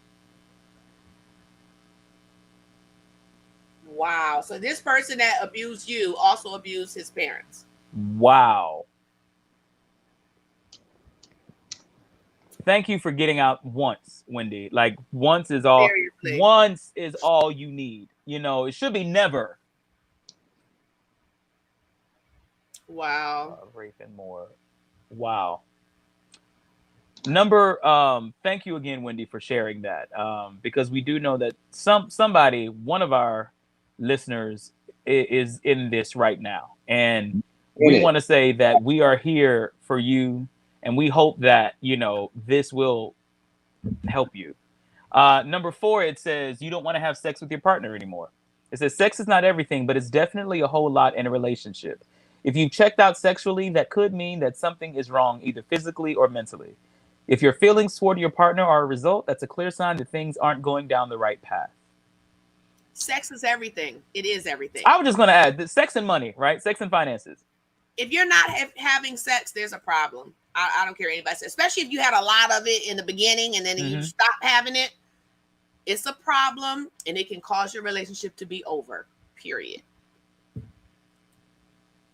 Wow. So this person that abused you also abused his parents. Wow. Thank you for getting out once, Wendy. Like once is all. Seriously. Once is all you need. You know, it should be never. Wow. Rape and more. Wow. Thank you again, Wendy, for sharing that. Because we do know that somebody, one of our listeners, is in this right now, and we want to say that we are here for you, and we hope that this will help you. Number 4, it says you don't want to have sex with your partner anymore. It says sex is not everything, but it's definitely a whole lot in a relationship. If you've checked out sexually, that could mean that something is wrong, either physically or mentally. If your feelings toward your partner are a result, that's a clear sign that things aren't going down the right path. Sex is everything. It is everything. I was just going to add that sex and money, right? Sex and finances. If you're not having sex, there's a problem. I don't care what anybody says, especially if you had a lot of it in the beginning and then you stop having it. It's a problem, and it can cause your relationship to be over, period.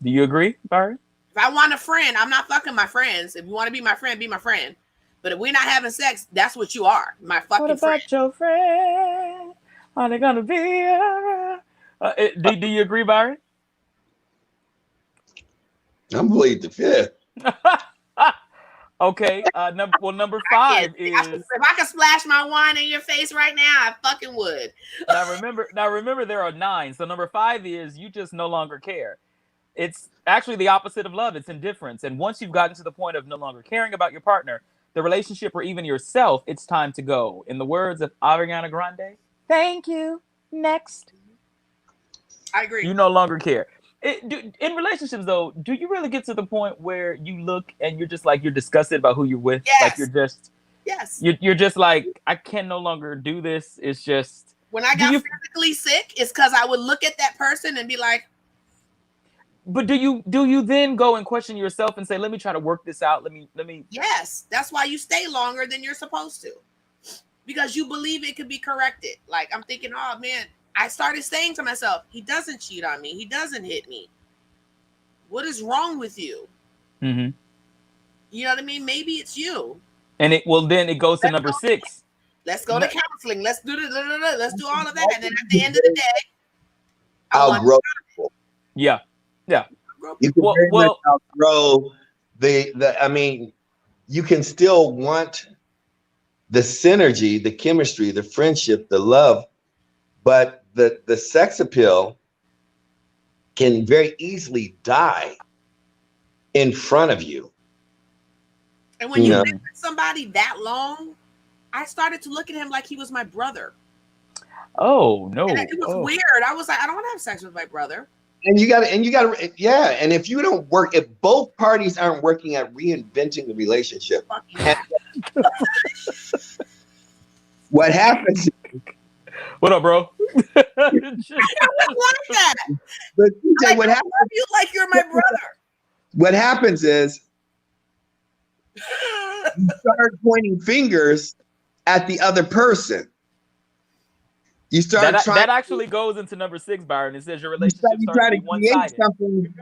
Do you agree, Barry? If I want a friend, I'm not fucking my friends. If you want to be my friend, be my friend. But if we're not having sex, that's what you are, my fucking friend. What about your friend? Are they gonna be? Do you agree, Byron? I'm pleading the fifth. Okay. Number 5 is. If I could splash my wine in your face right now, I fucking would. Now remember, there are 9. So number 5 is you just no longer care. It's actually the opposite of love. It's indifference. And once you've gotten to the point of no longer caring about your partner, the relationship, or even yourself, it's time to go. In the words of Ariana Grande, thank you. Next. I agree. You no longer care. In relationships, though, do you really get to the point where you look and you're just like, you're disgusted about who you're with? Yes. Like you're just like, I can no longer do this. It's just. When I got physically sick, it's because I would look at that person and be like. But do you then go and question yourself and say, let me try to work this out? Let me. Yes, that's why you stay longer than you're supposed to, because you believe it could be corrected. Like I'm thinking, oh man, I started saying to myself, he doesn't cheat on me, he doesn't hit me. What is wrong with you? Mm-hmm. You know what I mean? Maybe it's you. And then it goes to number 6. Let's go to counseling. Let's do all of that, and then at the end of the day, I'll grow. Yeah. Yeah. You can outgrow I mean, you can still want the synergy, the chemistry, the friendship, the love, but the sex appeal can very easily die in front of you. And when you live with somebody that long, I started to look at him like he was my brother. Oh no. And it was weird. I was like, I don't want to have sex with my brother. And you got to, yeah. And if you don't work, if both parties aren't working at reinventing the relationship, what happens? What up, bro? I was like that. But TJ, what happens? I feel like you're my brother. What happens is you start pointing fingers at the other person. You start that actually goes into number 6, Byron. It says your relationship starts to be one-sided. Something,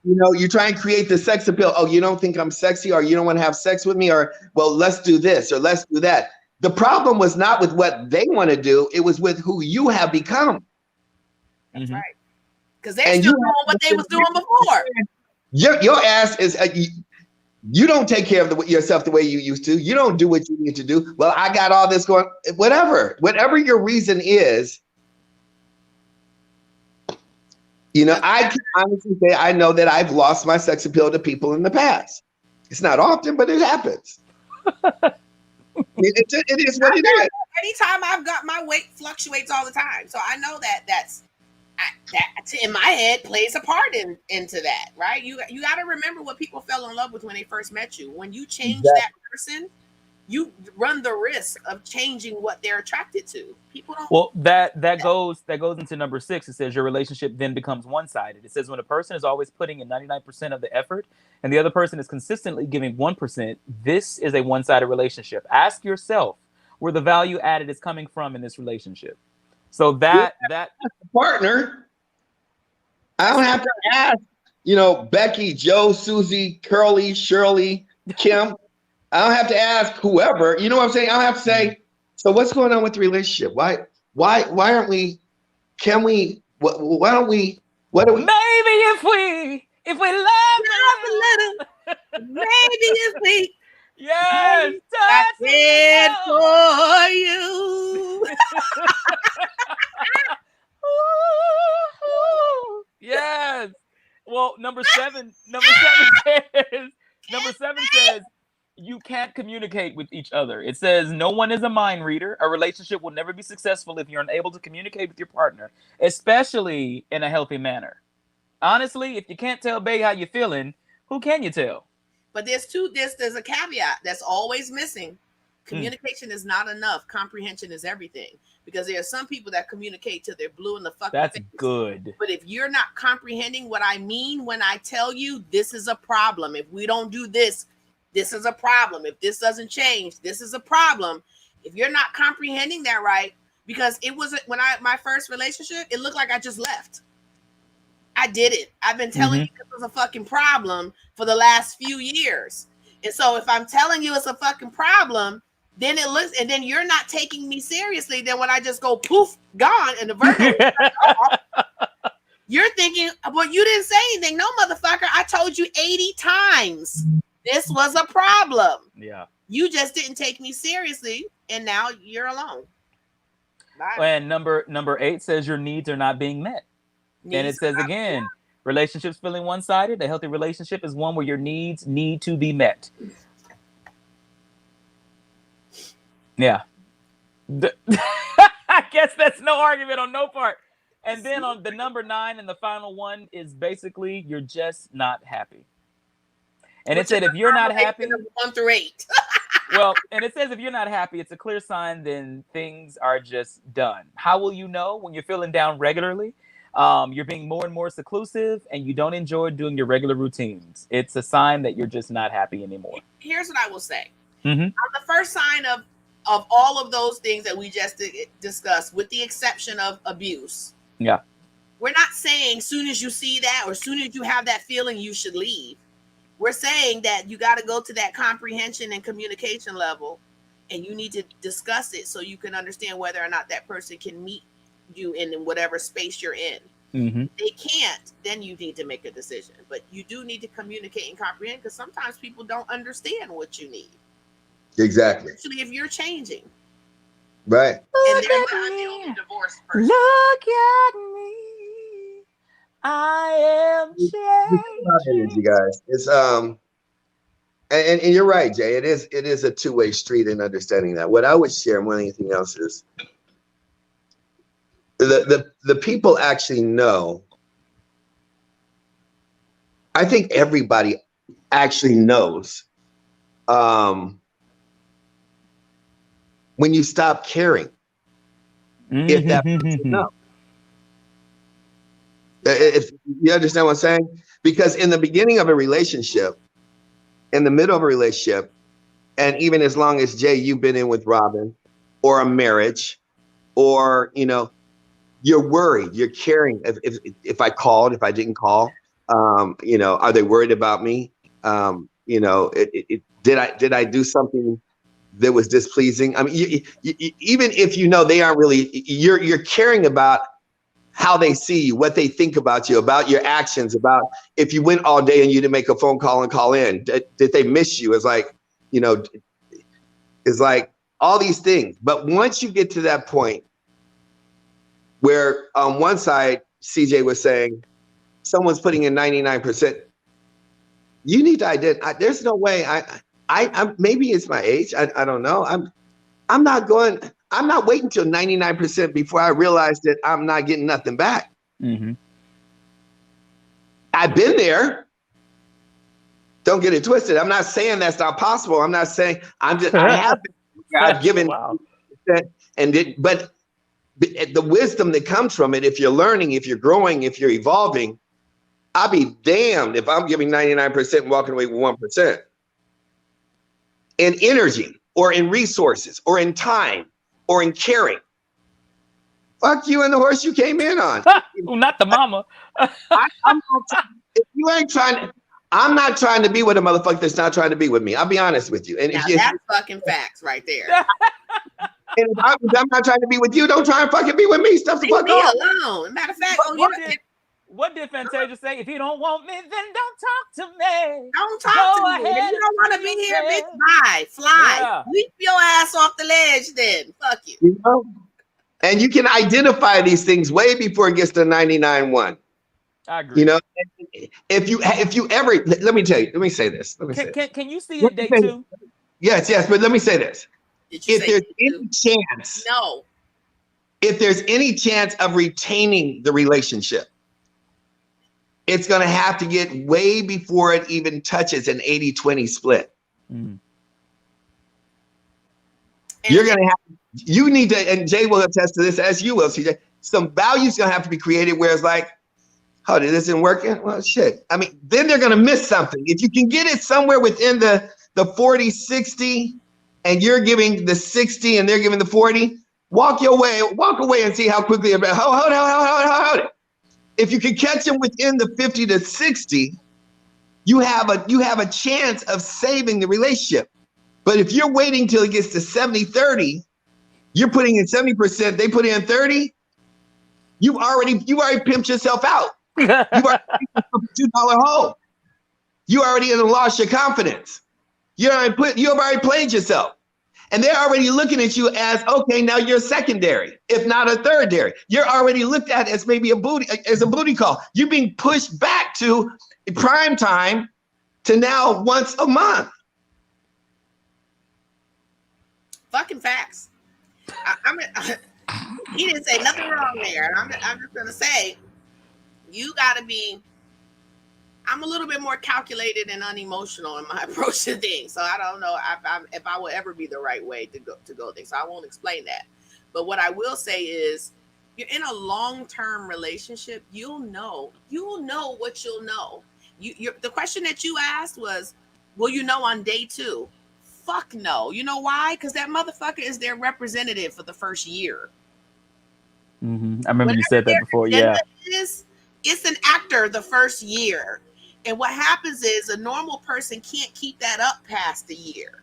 you try and create the sex appeal. Oh, you don't think I'm sexy, or you don't want to have sex with me, or well, let's do this or let's do that. The problem was not with what they want to do; it was with who you have become. That's right. Because they're still doing what they was doing before. Your ass is You don't take care of yourself the way you used to. You don't do what you need to do. Well, I got all this going, whatever your reason is, you know, I can honestly say I know that I've lost my sex appeal to people in the past. It's not often, but it happens. It is what it is. Anytime I've got, my weight fluctuates all the time. So I know that that in my head plays a part into that, right? You got to remember what people fell in love with when they first met you. When you change that person, you run the risk of changing what they're attracted to. People don't. Well, that goes into number 6. It says your relationship then becomes one-sided. It says when a person is always putting in 99% of the effort and the other person is consistently giving 1%, this is a one-sided relationship. Ask yourself where the value added is coming from in this relationship. So that partner, I don't have to ask, you know, Becky, Joe, Susie, Curly, Shirley, Kim. I don't have to ask whoever. You know what I'm saying? I don't have to say, so what's going on with the relationship? Why aren't we? Can we? Why don't we? What do we? Maybe if we love a little, maybe if we. Yes, that's it for you. Yes. Well, number seven says you can't communicate with each other. It says no one is a mind reader. A relationship will never be successful if you're unable to communicate with your partner, especially in a healthy manner. Honestly, if you can't tell bae how you're feeling, who can you tell? But there's a caveat that's always missing. Communication is not enough. Comprehension is everything. Because there are some people that communicate till they're blue in the fucking face. That's good. But if you're not comprehending what I mean when I tell you this is a problem, if we don't do this, this is a problem. If this doesn't change, this is a problem. If you're not comprehending that right, because it wasn't my first relationship, it looked like I just left. I did it. I've been telling you this was a fucking problem for the last few years. And so if I'm telling you it's a fucking problem, then it looks, and then you're not taking me seriously. Then when I just go poof, gone, and the Virgo, you're thinking, well, you didn't say anything. No, motherfucker, I told you 80 times this was a problem. Yeah. You just didn't take me seriously, and now you're alone. Bye. And number 8 says your needs are not being met. And it says again, relationships feeling one-sided. A healthy relationship is one where your needs need to be met. Yeah. I guess that's no argument on no part. And then on the number 9 and the final one is basically you're just not happy. And it said if you're not happy, 1 through 8. well, and it says if you're not happy, it's a clear sign then things are just done. How will you know? When you're feeling down regularly, you're being more and more seclusive and you don't enjoy doing your regular routines. It's a sign that you're just not happy anymore. Here's what I will say. The first sign of all of those things that we just discussed, with the exception of abuse. Yeah. We're not saying soon as you see that or soon as you have that feeling, you should leave. We're saying that you got to go to that comprehension and communication level, and you need to discuss it so you can understand whether or not that person can meet you in whatever space you're in. They can't, then you need to make a decision. But you do need to communicate and comprehend, because sometimes people don't understand what you need. Exactly. Especially if you're changing. Right. And they're not the only divorced person. Look at me. I am changing. You guys. It's and you're right, Jay. It is a two-way street in understanding that. What I would share more than anything else is the people actually know. I think everybody actually knows when you stop caring. If that person knows. If you understand what I'm saying? Because in the beginning of a relationship, in the middle of a relationship, and even as long as, Jay, you've been in with Robin, or a marriage, or, you know, you're worried, you're caring. If I called, if I didn't call, you know, are they worried about me? You know, did I do something that was displeasing? I mean, even if you know they aren't really, you're caring about how they see you, what they think about you, about your actions, about if you went all day and you didn't make a phone call and call in, did they miss you? It's like, you know, it's like all these things. But once you get to that point where on one side, CJ was saying, someone's putting in 99%, you need to identify. There's no way I maybe it's my age. I don't know. I'm not waiting till 99% before I realize that I'm not getting nothing back. Mm-hmm. I've been there. Don't get it twisted. I'm not saying that's not possible. I'm not saying I have been, I've given, wow. but the wisdom that comes from it, if you're learning, if you're growing, if you're evolving, I'll be damned if I'm giving 99% and walking away with 1%. In energy or in resources or in time or in caring. Fuck you and the horse you came in on. Well, not the mama. If you ain't trying, I'm not trying to be with a motherfucker that's not trying to be with me. I'll be honest with you. And now if that's fucking facts right there. and if I'm not trying to be with you, don't try and fucking be with me. Stuff the Leave fuck me off. alone. Matter of fact, What did Fantasia say? If you don't want me, then don't talk to me. Don't talk to me. If you don't want to be here, bitch, bye. Fly. Yeah. Leap your ass off the ledge then. Fuck you. You know? And you can identify these things way before it gets to 99.1. I agree. You know, if you ever, let me tell you, let me say this. Can you see it day two? Yes, but let me say this. If there's any chance, no. If there's any chance of retaining the relationship, it's going to have to get way before it even touches an 80-20 split. Mm. You're going to have, you need to, and Jay will attest to this as you will, CJ, some value's going to have to be created where it's like, oh, this isn't working? Well, shit. I mean, then they're going to miss something. If you can get it somewhere within the 40-60 and you're giving the 60 and they're giving the 40, walk away and see how quickly, hold it. If you can catch them within the 50 to 60, you have a chance of saving the relationship. But if you're waiting till it gets to 70-30, you're putting in 70%, they put in 30, you already pimped yourself out. You already $2 hole. You already lost your confidence. You already played yourself. And they're already looking at you as, okay, now you're secondary, if not a thirdary. You're already looked at as maybe a booty call. You're being pushed back to prime time to now once a month. Fucking facts. He didn't say nothing wrong there. I'm just going to say, you got to be, I'm a little bit more calculated and unemotional in my approach to things. So I don't know if I will ever be the right way to go things. So I won't explain that. But what I will say is, you're in a long-term relationship, you'll know what you'll know. The question that you asked was, will you know on day 2? Fuck no. You know why? Because that motherfucker is their representative for the first year. Mm-hmm. I remember you said that before. Yeah. It's an actor the first year. And what happens is a normal person can't keep that up past the year.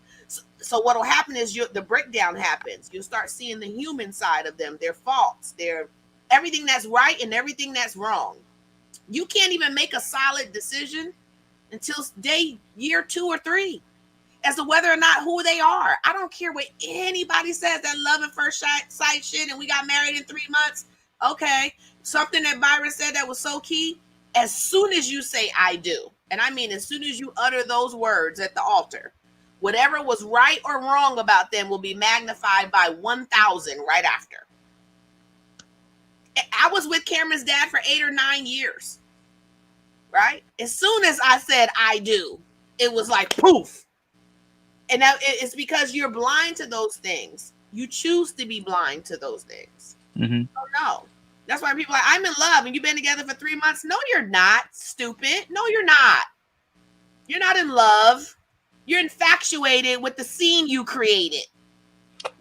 So what will happen is the breakdown happens. You'll start seeing the human side of them, their faults, their everything that's right and everything that's wrong. You can't even make a solid decision until year 2 or 3 as to whether or not who they are. I don't care what anybody says, that love at first sight shit and we got married in 3 months. Okay. Something that Byron said that was so key. As soon as you say I do, and I mean as soon as you utter those words at the altar, whatever was right or wrong about them will be magnified by 1,000 right after. I was with Cameron's dad for 8 or 9 years, right? As soon as I said I do, it was like poof. And that it's because you're blind to those things. You choose to be blind to those things. Mm-hmm. Oh, no. That's why people are like, I'm in love and you've been together for 3 months. No, you're not, stupid. No, you're not. You're not in love. You're infatuated with the scene you created.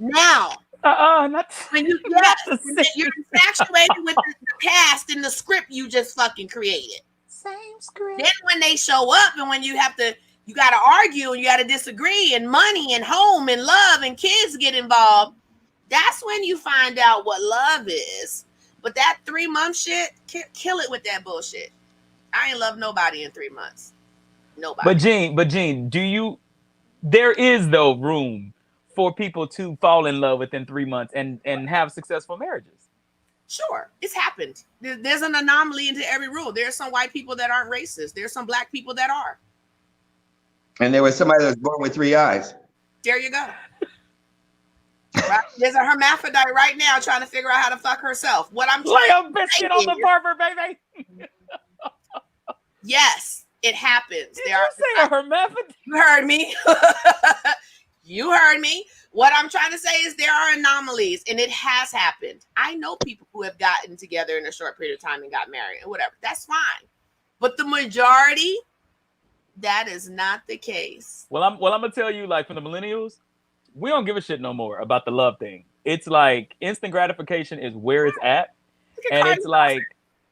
Now, not when you're infatuated with the cast and the script you just fucking created. Same script. Then when they show up and when you got to argue and you got to disagree and money and home and love and kids get involved, that's when you find out what love is. But that 3-month shit, kill it with that bullshit. I ain't love nobody in 3 months. Nobody. But Gene, there is though room for people to fall in love within 3 months and have successful marriages. Sure, it's happened. There's an anomaly into every rule. There's some white people that aren't racist. There's some black people that are. And there was somebody that was born with 3 eyes. There you go. Right? There's a hermaphrodite right now trying to figure out how to fuck herself. What I'm Lay trying a biscuit on the barber, baby. Yes, it happens. Did you say a hermaphrodite? You heard me. You heard me. What I'm trying to say is there are anomalies, and it has happened. I know people who have gotten together in a short period of time and got married and whatever. That's fine. But the majority, that is not the case. Well, I'm gonna tell you, like, from the millennials, we don't give a shit no more about the love thing. It's like instant gratification is where it's at. And it's like,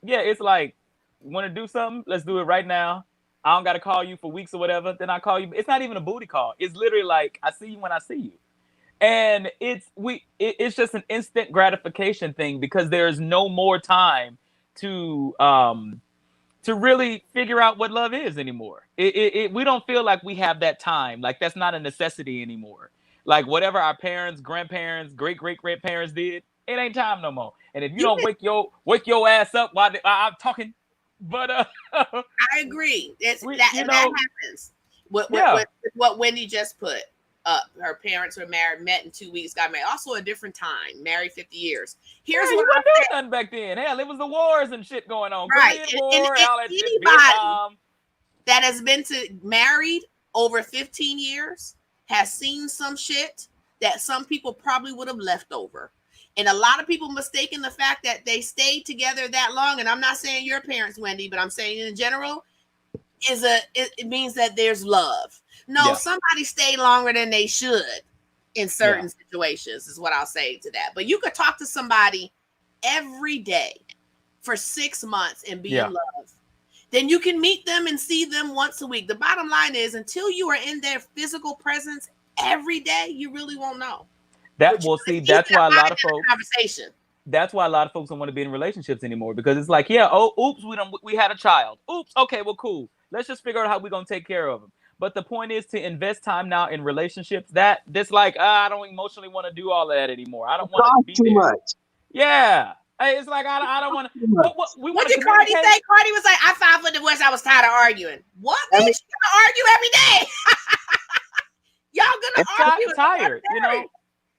yeah, it's like, want to do something? Let's do it right now. I don't got to call you for weeks or whatever. Then I call you. It's not even a booty call. It's literally like, I see you when I see you. And it's just an instant gratification thing because there's no more time to really figure out what love is anymore. We don't feel like we have that time. Like, that's not a necessity anymore. Like, whatever our parents, grandparents, great-great-grandparents did, it ain't time no more. And if you don't wake your ass up while I'm talking, but I agree. That happens. What Wendy just put up, her parents were married, met in 2 weeks, got married. Also a different time, married 50 years. Here's what I doing nothing back then. Hell, it was the wars and shit going on. Right. Korean War, all that shit, anybody that has been married over 15 years has seen some shit that some people probably would have left over. And a lot of people mistaken the fact that they stayed together that long. And I'm not saying your parents, Wendy, but I'm saying in general, it means that there's love. No, somebody stayed longer than they should in certain situations is what I'll say to that. But you could talk to somebody every day for 6 months and be in love. Then you can meet them and see them once a week. The bottom line is, until you are in their physical presence every day, you really won't know. That's why a lot of folks. That's why a lot of folks don't want to be in relationships anymore, because it's like, we had a child. Oops, okay, well, cool. Let's just figure out how we're gonna take care of them. But the point is to invest time now in relationships. That's like, I don't emotionally want to do all of that anymore. I don't want to be too much. Yeah. It's like I don't want to. What did Cardi say? Cardi was like, I filed for divorce. I was tired of arguing. What? Bitch, you gonna argue every day? Y'all gonna argue? Tired, you know.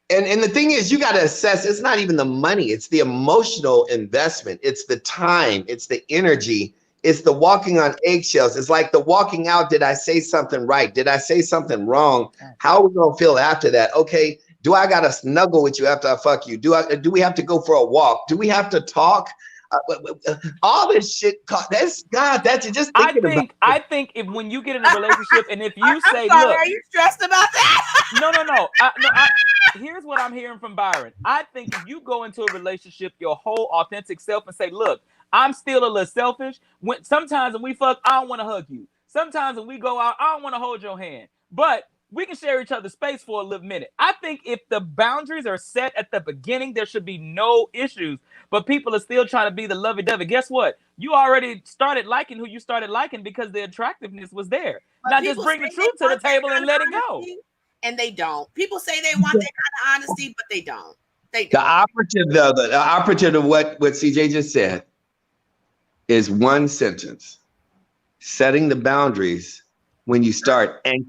And the thing is, you got to assess. It's not even the money; it's the emotional investment. It's the time. It's the energy. It's the walking on eggshells. It's like the walking out. Did I say something right? Did I say something wrong? How are we gonna feel after that? Okay. Do I gotta snuggle with you after I fuck you? Do we have to go for a walk? Do we have to talk? All this shit. That's just. I think if when you get in a relationship and if you say, "Look, are you stressed about that?" No. Here's what I'm hearing from Byron. I think if you go into a relationship, your whole authentic self, and say, "Look, I'm still a little selfish. Sometimes when we fuck, I don't want to hug you. Sometimes when we go out, I don't want to hold your hand, but we can share each other's space for a little minute." I think if the boundaries are set at the beginning, there should be no issues. But people are still trying to be the lovey-dovey. Guess what? You already started liking who you started liking because the attractiveness was there. But now just bring the truth to the table and let it go. And they don't. People say they want that kind of honesty, but they don't. The operative, though, the operative of what CJ just said is one sentence: setting the boundaries. When you start and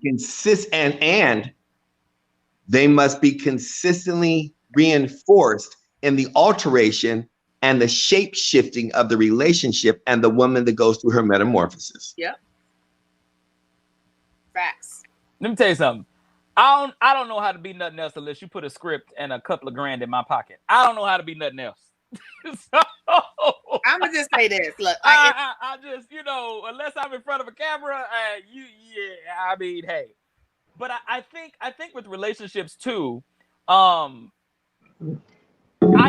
they must be consistently reinforced in the alteration and the shape shifting of the relationship and the woman that goes through her metamorphosis. Yep. Facts. Let me tell you something. I don't know how to be nothing else unless you put a script and a couple of grand in my pocket. I don't know how to be nothing else. So, I'm gonna just say this. Look, I just, unless I'm in front of a camera, hey. But I think with relationships too, I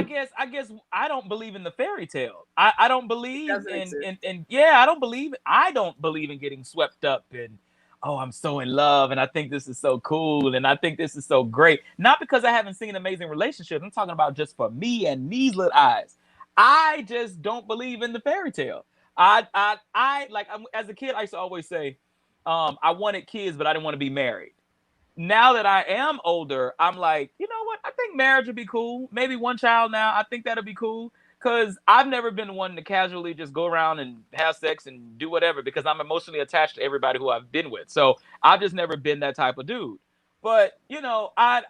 guess I don't believe in the fairy tale. I don't believe I don't believe in getting swept up in, oh, I'm so in love and I think this is so cool and I think this is so great. Not because I haven't seen amazing relationships. I'm talking about just for me and these little eyes. I just don't believe in the fairy tale. As a kid, I used to always say, I wanted kids, but I didn't want to be married. Now that I am older, I'm like, you know what? I think marriage would be cool. Maybe one child now. I think that'd be cool. Because I've never been one to casually just go around and have sex and do whatever because I'm emotionally attached to everybody who I've been with. So I've just never been that type of dude. But, you know, I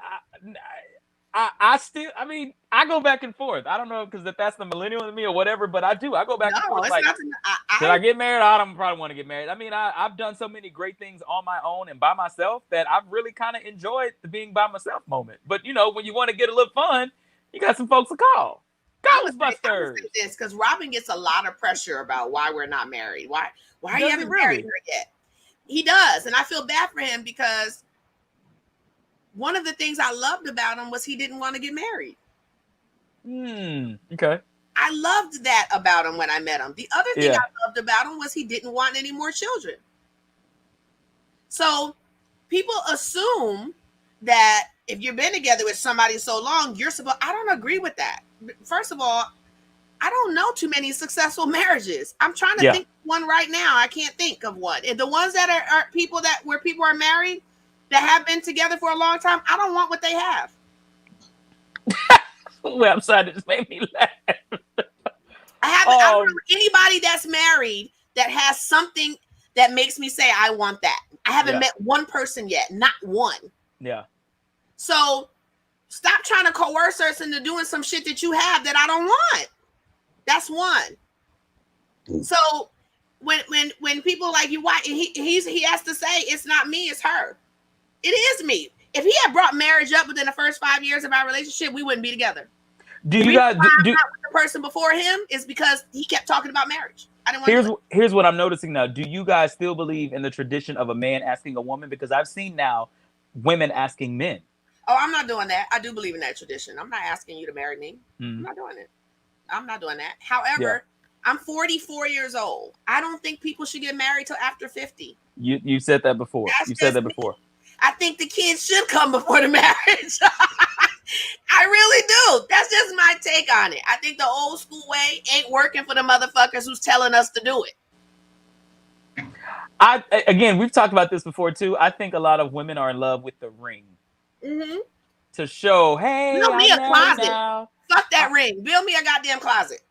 still, I mean, I go back and forth. I don't know because if that's the millennial in me or whatever, but I do. I go back and No, forth. it's Like, nothing. should I get married? I don't probably want to get married. I mean, I've done so many great things on my own and by myself that I've really kind of enjoyed the being by myself moment. But, you know, when you want to get a little fun, you got some folks to call. Ghostbusters. This because Robin gets a lot of pressure about why we're not married. Why you haven't married her yet? He does, and I feel bad for him because one of the things I loved about him was he didn't want to get married. Okay. I loved that about him when I met him. The other thing I loved about him was he didn't want any more children. So people assume that if you've been together with somebody so long, you're supposed. I don't agree with that. First of all, I don't know too many successful marriages. I'm trying to think of one right now. I can't think of one. And the ones that are people that where people are married that have been together for a long time, I don't want what they have. Well, I'm sorry, it just made me laugh. I don't know anybody that's married that has something that makes me say I want that. I haven't met one person yet, not one. Yeah. So stop trying to coerce us into doing some shit that you have that I don't want. That's one. So when people like you, why he has to say it's not me, it's her. It is me. If he had brought marriage up within the first 5 years of our relationship, we wouldn't be together. Do you guys do not with the person before him is because he kept talking about marriage. I didn't want here's what I'm noticing now. Do you guys still believe in the tradition of a man asking a woman? Because I've seen now women asking men. Oh, I'm not doing that. I do believe in that tradition. I'm not asking you to marry me. I'm not doing it. I'm not doing that. However, I'm 44 years old. I don't think people should get married till after 50. You said that before. You said that before. I think the kids should come before the marriage. I really do. That's just my take on it. I think the old school way ain't working for the motherfuckers who's telling us to do it. Again, we've talked about this before too. I think a lot of women are in love with the ring. To show, hey, build me a closet. Now. Fuck that ring. Build me a goddamn closet.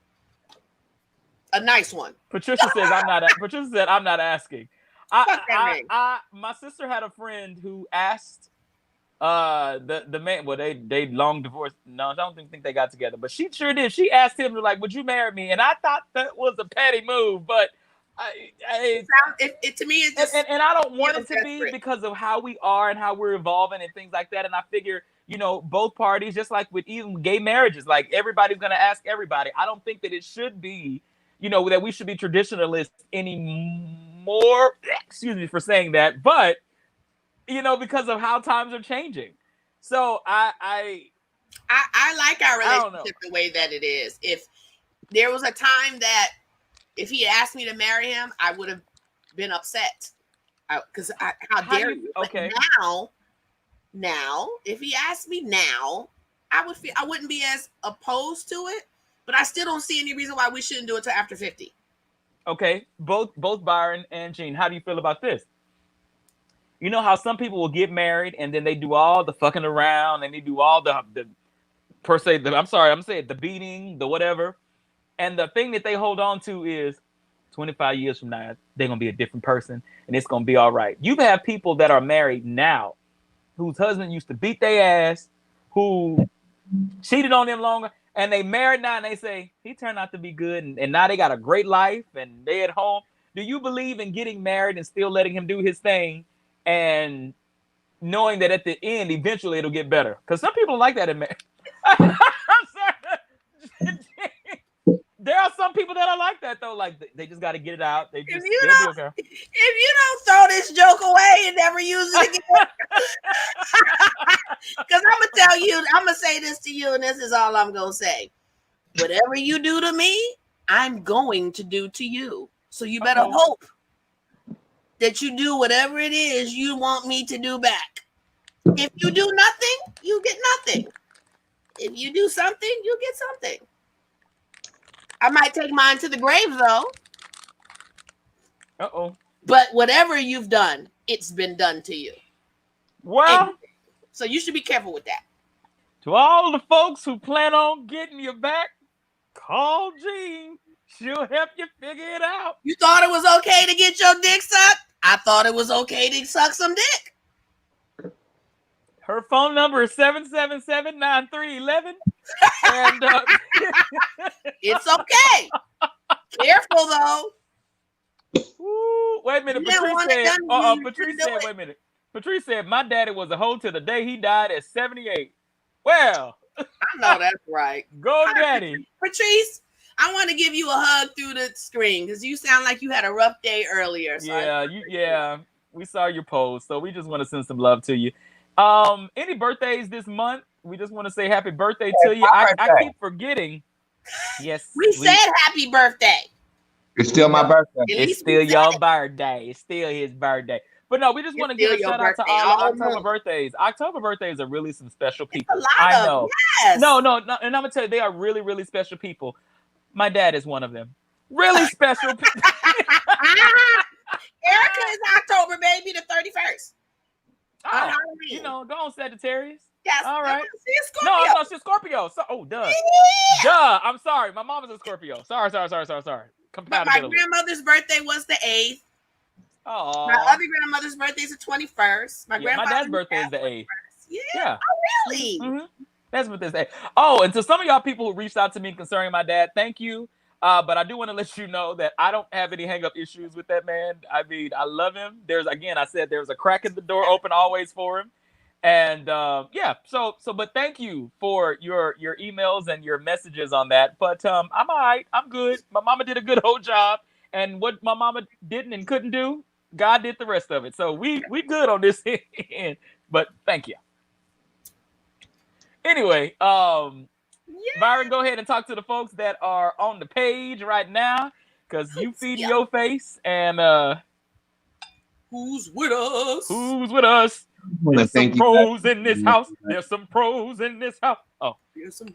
A nice one. Patricia says I'm not. Patricia said I'm not asking. My sister had a friend who asked the man. Well, they long divorced. No, I don't think they got together, but she sure did. She asked him to like, would you marry me? And I thought that was a petty move, but to me it's just, and I don't want it to be because of how we are and how we're evolving and things like that. And I figure, you know, both parties, just like with even gay marriages, like everybody's gonna ask everybody. I don't think that it should be, you know, that we should be traditionalists anymore. Excuse me for saying that, but you know, because of how times are changing. So I like our relationship the way that it is. If there was a time that if he asked me to marry him, I would have been upset. Because how dare you? Okay. But now, if he asked me now, I wouldn't be as opposed to it. But I still don't see any reason why we shouldn't do it till after 50. Okay, both Byron and Gene, how do you feel about this? You know how some people will get married and then they do all the fucking around and they do all the per se. I'm saying the beating, the whatever. And the thing that they hold on to is 25 years from now, they're going to be a different person and it's going to be all right. You have people that are married now whose husband used to beat their ass, who cheated on them longer, and they married now and they say, he turned out to be good and now they got a great life and they at home. Do you believe in getting married and still letting him do his thing and knowing that at the end, eventually it'll get better? Because some people like that in marriage. I'm sorry. There are some people that are like that though. Like they just got to get it out. If you don't throw this joke away and never use it again, because I'm gonna say this to you, and this is all I'm gonna say. Whatever you do to me, I'm going to do to you. So you better hope that you do whatever it is you want me to do back. If you do nothing, you get nothing. If you do something, you get something. I might take mine to the grave though. Uh-oh. But whatever you've done, it's been done to you. Well, so you should be careful with that. To all the folks who plan on getting your back, call Jean. She'll help you figure it out. You thought it was okay to get your dick sucked? I thought it was okay to suck some dick. Her phone number is 777-9311. And it's okay. Careful though. Ooh, wait a minute. Patrice said, wait a minute. Patrice said, my daddy was a hoe till the day he died at 78. Well, I know that's right. Go daddy. Patrice, I want to give you a hug through the screen because you sound like you had a rough day earlier. So Yeah, we saw your post, so we just want to send some love to you. Any birthdays this month? We just want to say happy birthday to you. I keep forgetting. Yes, we said happy birthday. It's still my birthday. It's still your birthday. It's still his birthday. But no, we just want to give a shout out to all October birthdays. October birthdays are really some special people. I know. Yes. No, and I'm gonna tell you, they are really, really special people. My dad is one of them. Really special people. Erica is October, baby, the 31st. Oh, you know, go on, Sagittarius. Yes. All right. No, she's Scorpio. So, duh. Yeah. Duh. I'm sorry. My mom is a Scorpio. Sorry. But my grandmother's birthday was the 8th. Oh. My other grandmother's birthday is the 21st. My dad's birthday is the 8th. Yeah. Oh, really? Mm-hmm. That's what they say. Oh, and to some of y'all people who reached out to me concerning my dad, thank you. But I do want to let you know that I don't have any hang-up issues with that man. I mean, I love him. There's a crack in the door open always for him. And but thank you for your emails and your messages on that. But I'm all right. I'm good. My mama did a good whole job. And what my mama didn't and couldn't do, God did the rest of it. So we good on this end. But thank you. Anyway, Byron, go ahead and talk to the folks that are on the page right now, because you feed your face. And who's with us? There's some pros in this house. There's some pros in this house. Oh, there's some.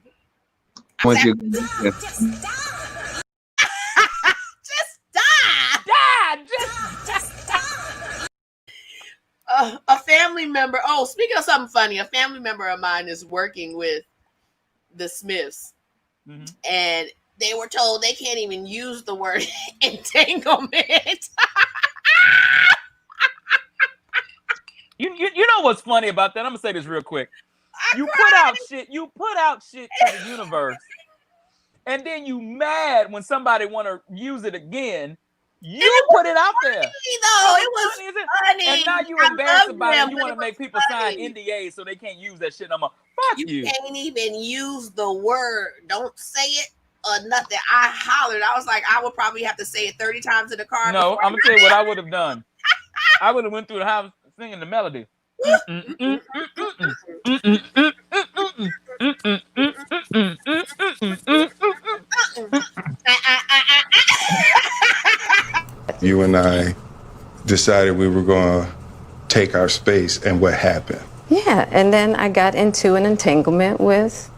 A family member. Oh, speaking of something funny, a family member of mine is working with the Smiths, and they were told they can't even use the word entanglement. You know what's funny about that? I'm gonna say this real quick. You put out shit to the universe, and then you mad when somebody want to use it again. You put it out there. Though. It was funny. And now you embarrassed about it. You want to make people sign NDAs so they can't use that shit no more. Fuck you. You can't even use the word. Don't say it or nothing. I hollered. I was like, I would probably have to say it 30 times in the car. No, I'm going to tell you what I would have done. I would have went through the house singing the melody. You and I decided we were going to take our space, and what happened? Yeah, and then I got into an entanglement with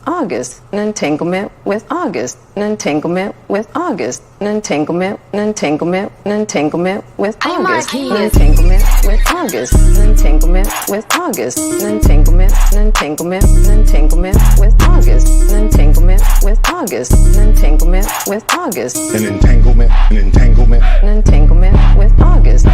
August, an entanglement with August, an entanglement with August, an entanglement, an entanglement, an entanglement with August, an entanglement with August, an entanglement with August, an entanglement, an entanglement, an entanglement with August, an entanglement with August, an entanglement with August, an entanglement, an entanglement, an entanglement with August.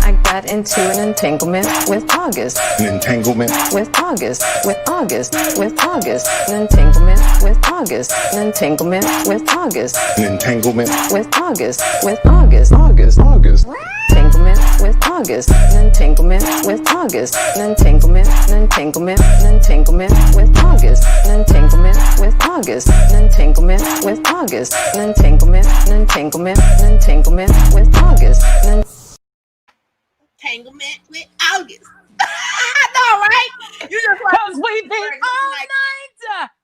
I got into an entanglement with August, an entanglement with August, with August, with August, an entanglement with August, an entanglement with August, an entanglement with August, with August, entanglement with August, an entanglement with August, an entanglement, an entanglement, an entanglement with August, an entanglement with August, an entanglement with August, an entanglement, an entanglement, an entanglement with August, an entanglement with August. I know, right? You just want because we've been all night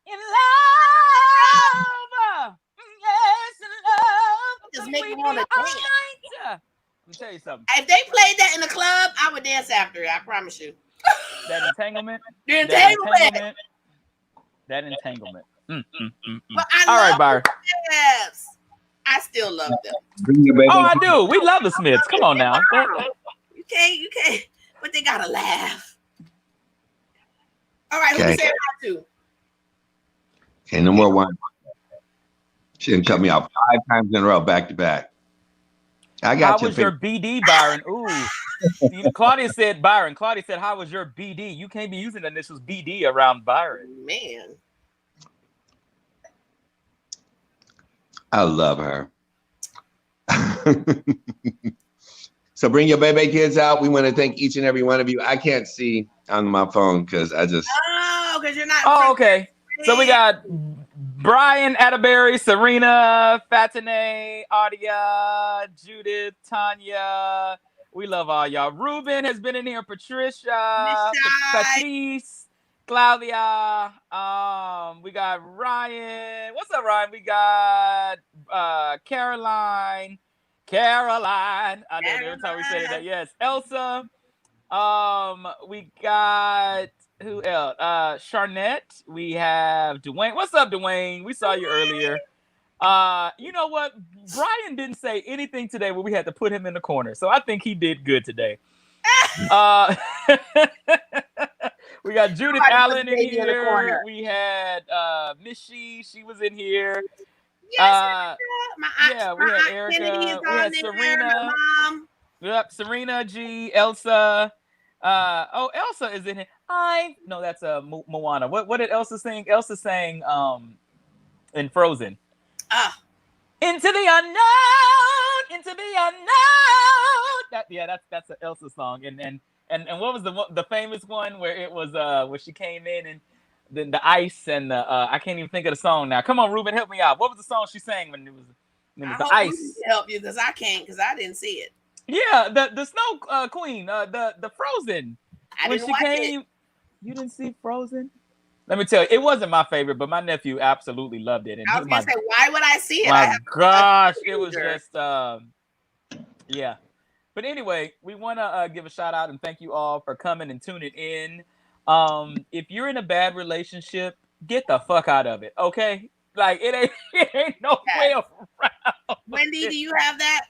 in love. Yes, in love. Just make me want to dance. Let me tell you something. If they played that in the club, I would dance after it. I promise you. That entanglement. The entanglement. That entanglement. But I All right, love Byron. the Smiths. I still love them. Bring your baby. Oh, I do. We love the Smiths. Come on now. You can't. But they gotta laugh. All right, who Okay. we say hi to? Okay, no more wine. She didn't cut me off 5 times in a row, back to back. I got How was your BD, Byron? Ooh. Claudia said, Byron. Claudia said, how was your BD? You can't be using the initials BD around Byron. Man. I love her. So bring your baby kids out. We want to thank each and every one of you. I can't see on my phone because I just. Oh, because you're not. Oh, okay. So we got Brian Atterbury, Serena, Fatine, Audia, Judith, Tanya. We love all y'all. Ruben has been in here. Patricia, Patrice, Claudia. We got Ryan. What's up, Ryan? We got Caroline. I know every time we say that. Yes, Elsa. We got who else? Charnette. We have Dwayne. What's up, Dwayne? We saw you earlier. You know what? Brian didn't say anything today where we had to put him in the corner, so I think he did good today. We got Judith Allen in here. We had Missy. She was in here. Yes, my aunt, we had Erica. Erica. We had there, Serena. Mom. Yep, Serena G, Elsa. Elsa is in here. No, that's Moana. What did Elsa sing? Elsa sang in Frozen. Into the unknown, into the unknown. That's an Elsa song. And what was the famous one where it was where she came in and then the ice and the I can't even think of the song now. Come on, Ruben, help me out. What was the song she sang when it was the ice? Help you because I can't because I didn't see it. Yeah, the Snow Queen, the Frozen. When she came, you didn't see Frozen? Let me tell you, it wasn't my favorite, but my nephew absolutely loved it. And I was gonna say, why would I see it? My gosh, it was just yeah. But anyway, we want to give a shout out and thank you all for coming and tuning in. If you're in a bad relationship, get the fuck out of it, okay? Like it ain't no way around. Wendy, do you have that?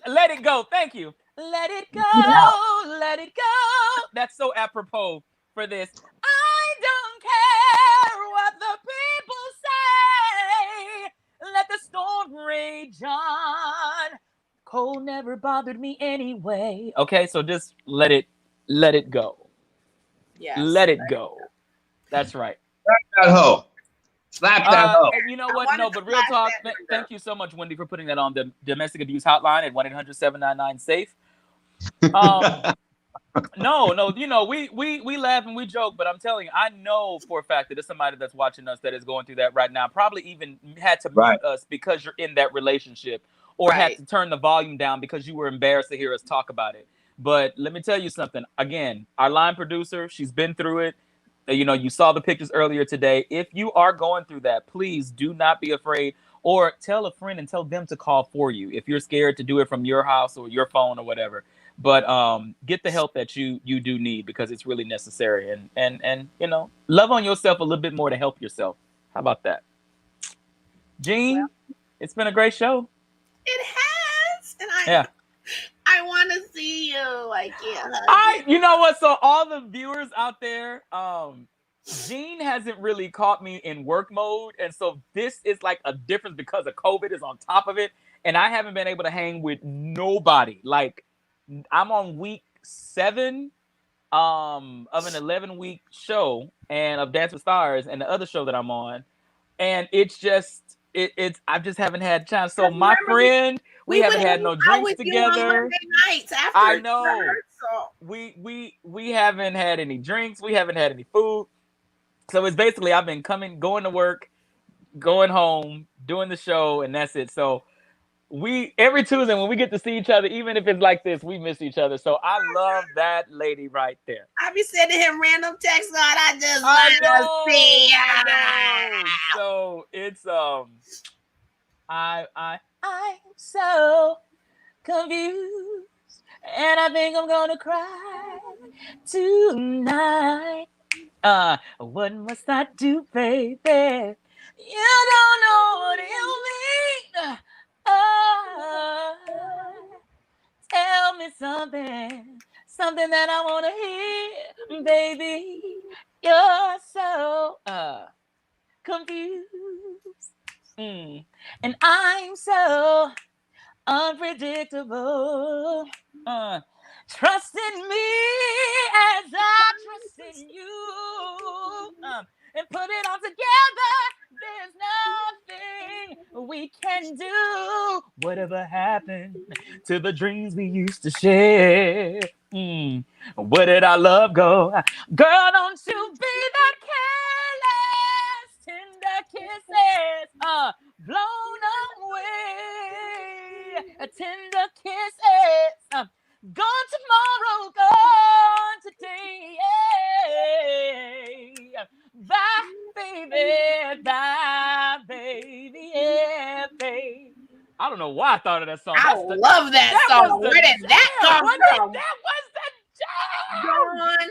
Let it go. Thank you. Let it go. Let it go. That's so apropos for this. I don't care what the people say. Let the storm rage on. Cold never bothered me anyway. Okay, so just let it go. Yes. Let it go. That's right. Slap that hoe. Slap that hoe. And you know what? No, but real talk. Thank you so much, Wendy, for putting that on the domestic abuse hotline at 1-800-799-SAFE. No, you know, we laugh and we joke, but I'm telling you, I know for a fact that there's somebody that's watching us that is going through that right now. Probably even had to mute us because you're in that relationship, or had to turn the volume down because you were embarrassed to hear us talk about it. But let me tell you something. Again, our line producer, she's been through it. You know, you saw the pictures earlier today. If you are going through that, please do not be afraid, or tell a friend and tell them to call for you if you're scared to do it from your house or your phone or whatever. But get the help that you do need, because it's really necessary. And you know, love on yourself a little bit more to help yourself. How about that? Jean, it's been a great show. It has. And I want to see you. You know what? So all the viewers out there, Jean hasn't really caught me in work mode. And so this is like a difference because of COVID is on top of it. And I haven't been able to hang with nobody. Like, I'm on week 7 of an 11-week show and of Dance with Stars and the other show that I'm on. And it's just, I just haven't had a chance. So my friend, we haven't had no drinks together. I know. We haven't had any drinks. We haven't had any food. So it's basically I've been going to work, going home, doing the show, and that's it. So every Tuesday when we get to see each other, even if it's like this, we miss each other. So I love that lady right there. I be sending him random texts on. I just want to see ya. So it's I'm so confused, and I think I'm gonna cry tonight. What must I do, baby, You don't know what you mean. Oh, tell me something that I want to hear, baby. You're so confused, and I'm so unpredictable. Trust in me as I trust in you, and put it all together. There's nothing we can do. Whatever happened to the dreams we used to share? Where did our love go? Girl, don't you be that careless. Tender kisses, blown away. Tender kisses, gone tomorrow, gone today. Bye, baby, yeah, babe. I don't know why I thought of that song. I love that song. Where did that come from? That was the jam. Going away.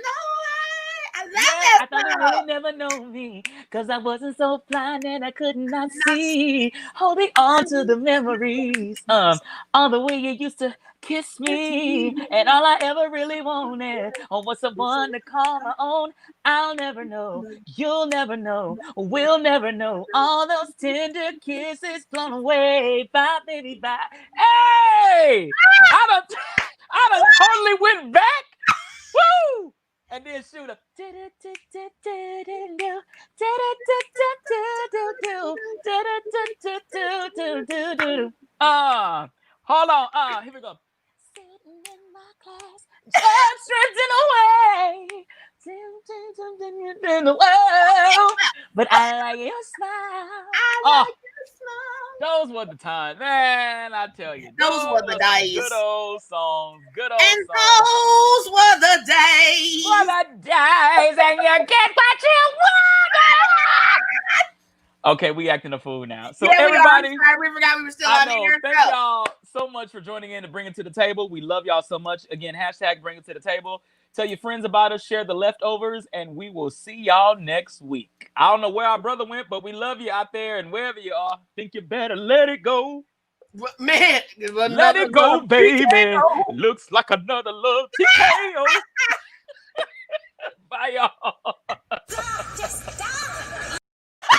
I love that I thought you really never know me, cause I wasn't so blind and I could not see. Holding on to the memories, all the way you used to kiss me, and all I ever really wanted was someone to call my own. I'll never know, you'll never know, we'll never know. All those tender kisses blown away. Bye, baby, bye. Hey, I done totally went back. Woo! And then shoot up. Hold on. Here we go. Sitting in my class, just drifting away. In the world, but I like your smile. I like your smile. Those were the times, man. I tell you, those were the days. Good old songs. Good old and songs. Those were the days. And you get what you want. Okay, we acting a fool now. So yeah, everybody, we forgot we were still out here. Thank y'all so much for joining in and bringing to the table. We love y'all so much. Again, hashtag bring it to the table. Tell your friends about us, share the leftovers, and we will see y'all next week. I don't know where our brother went, but we love you out there, and wherever you are, think you better let it go. Man, let it go, baby. TKO. Looks like another love TKO. Bye, y'all.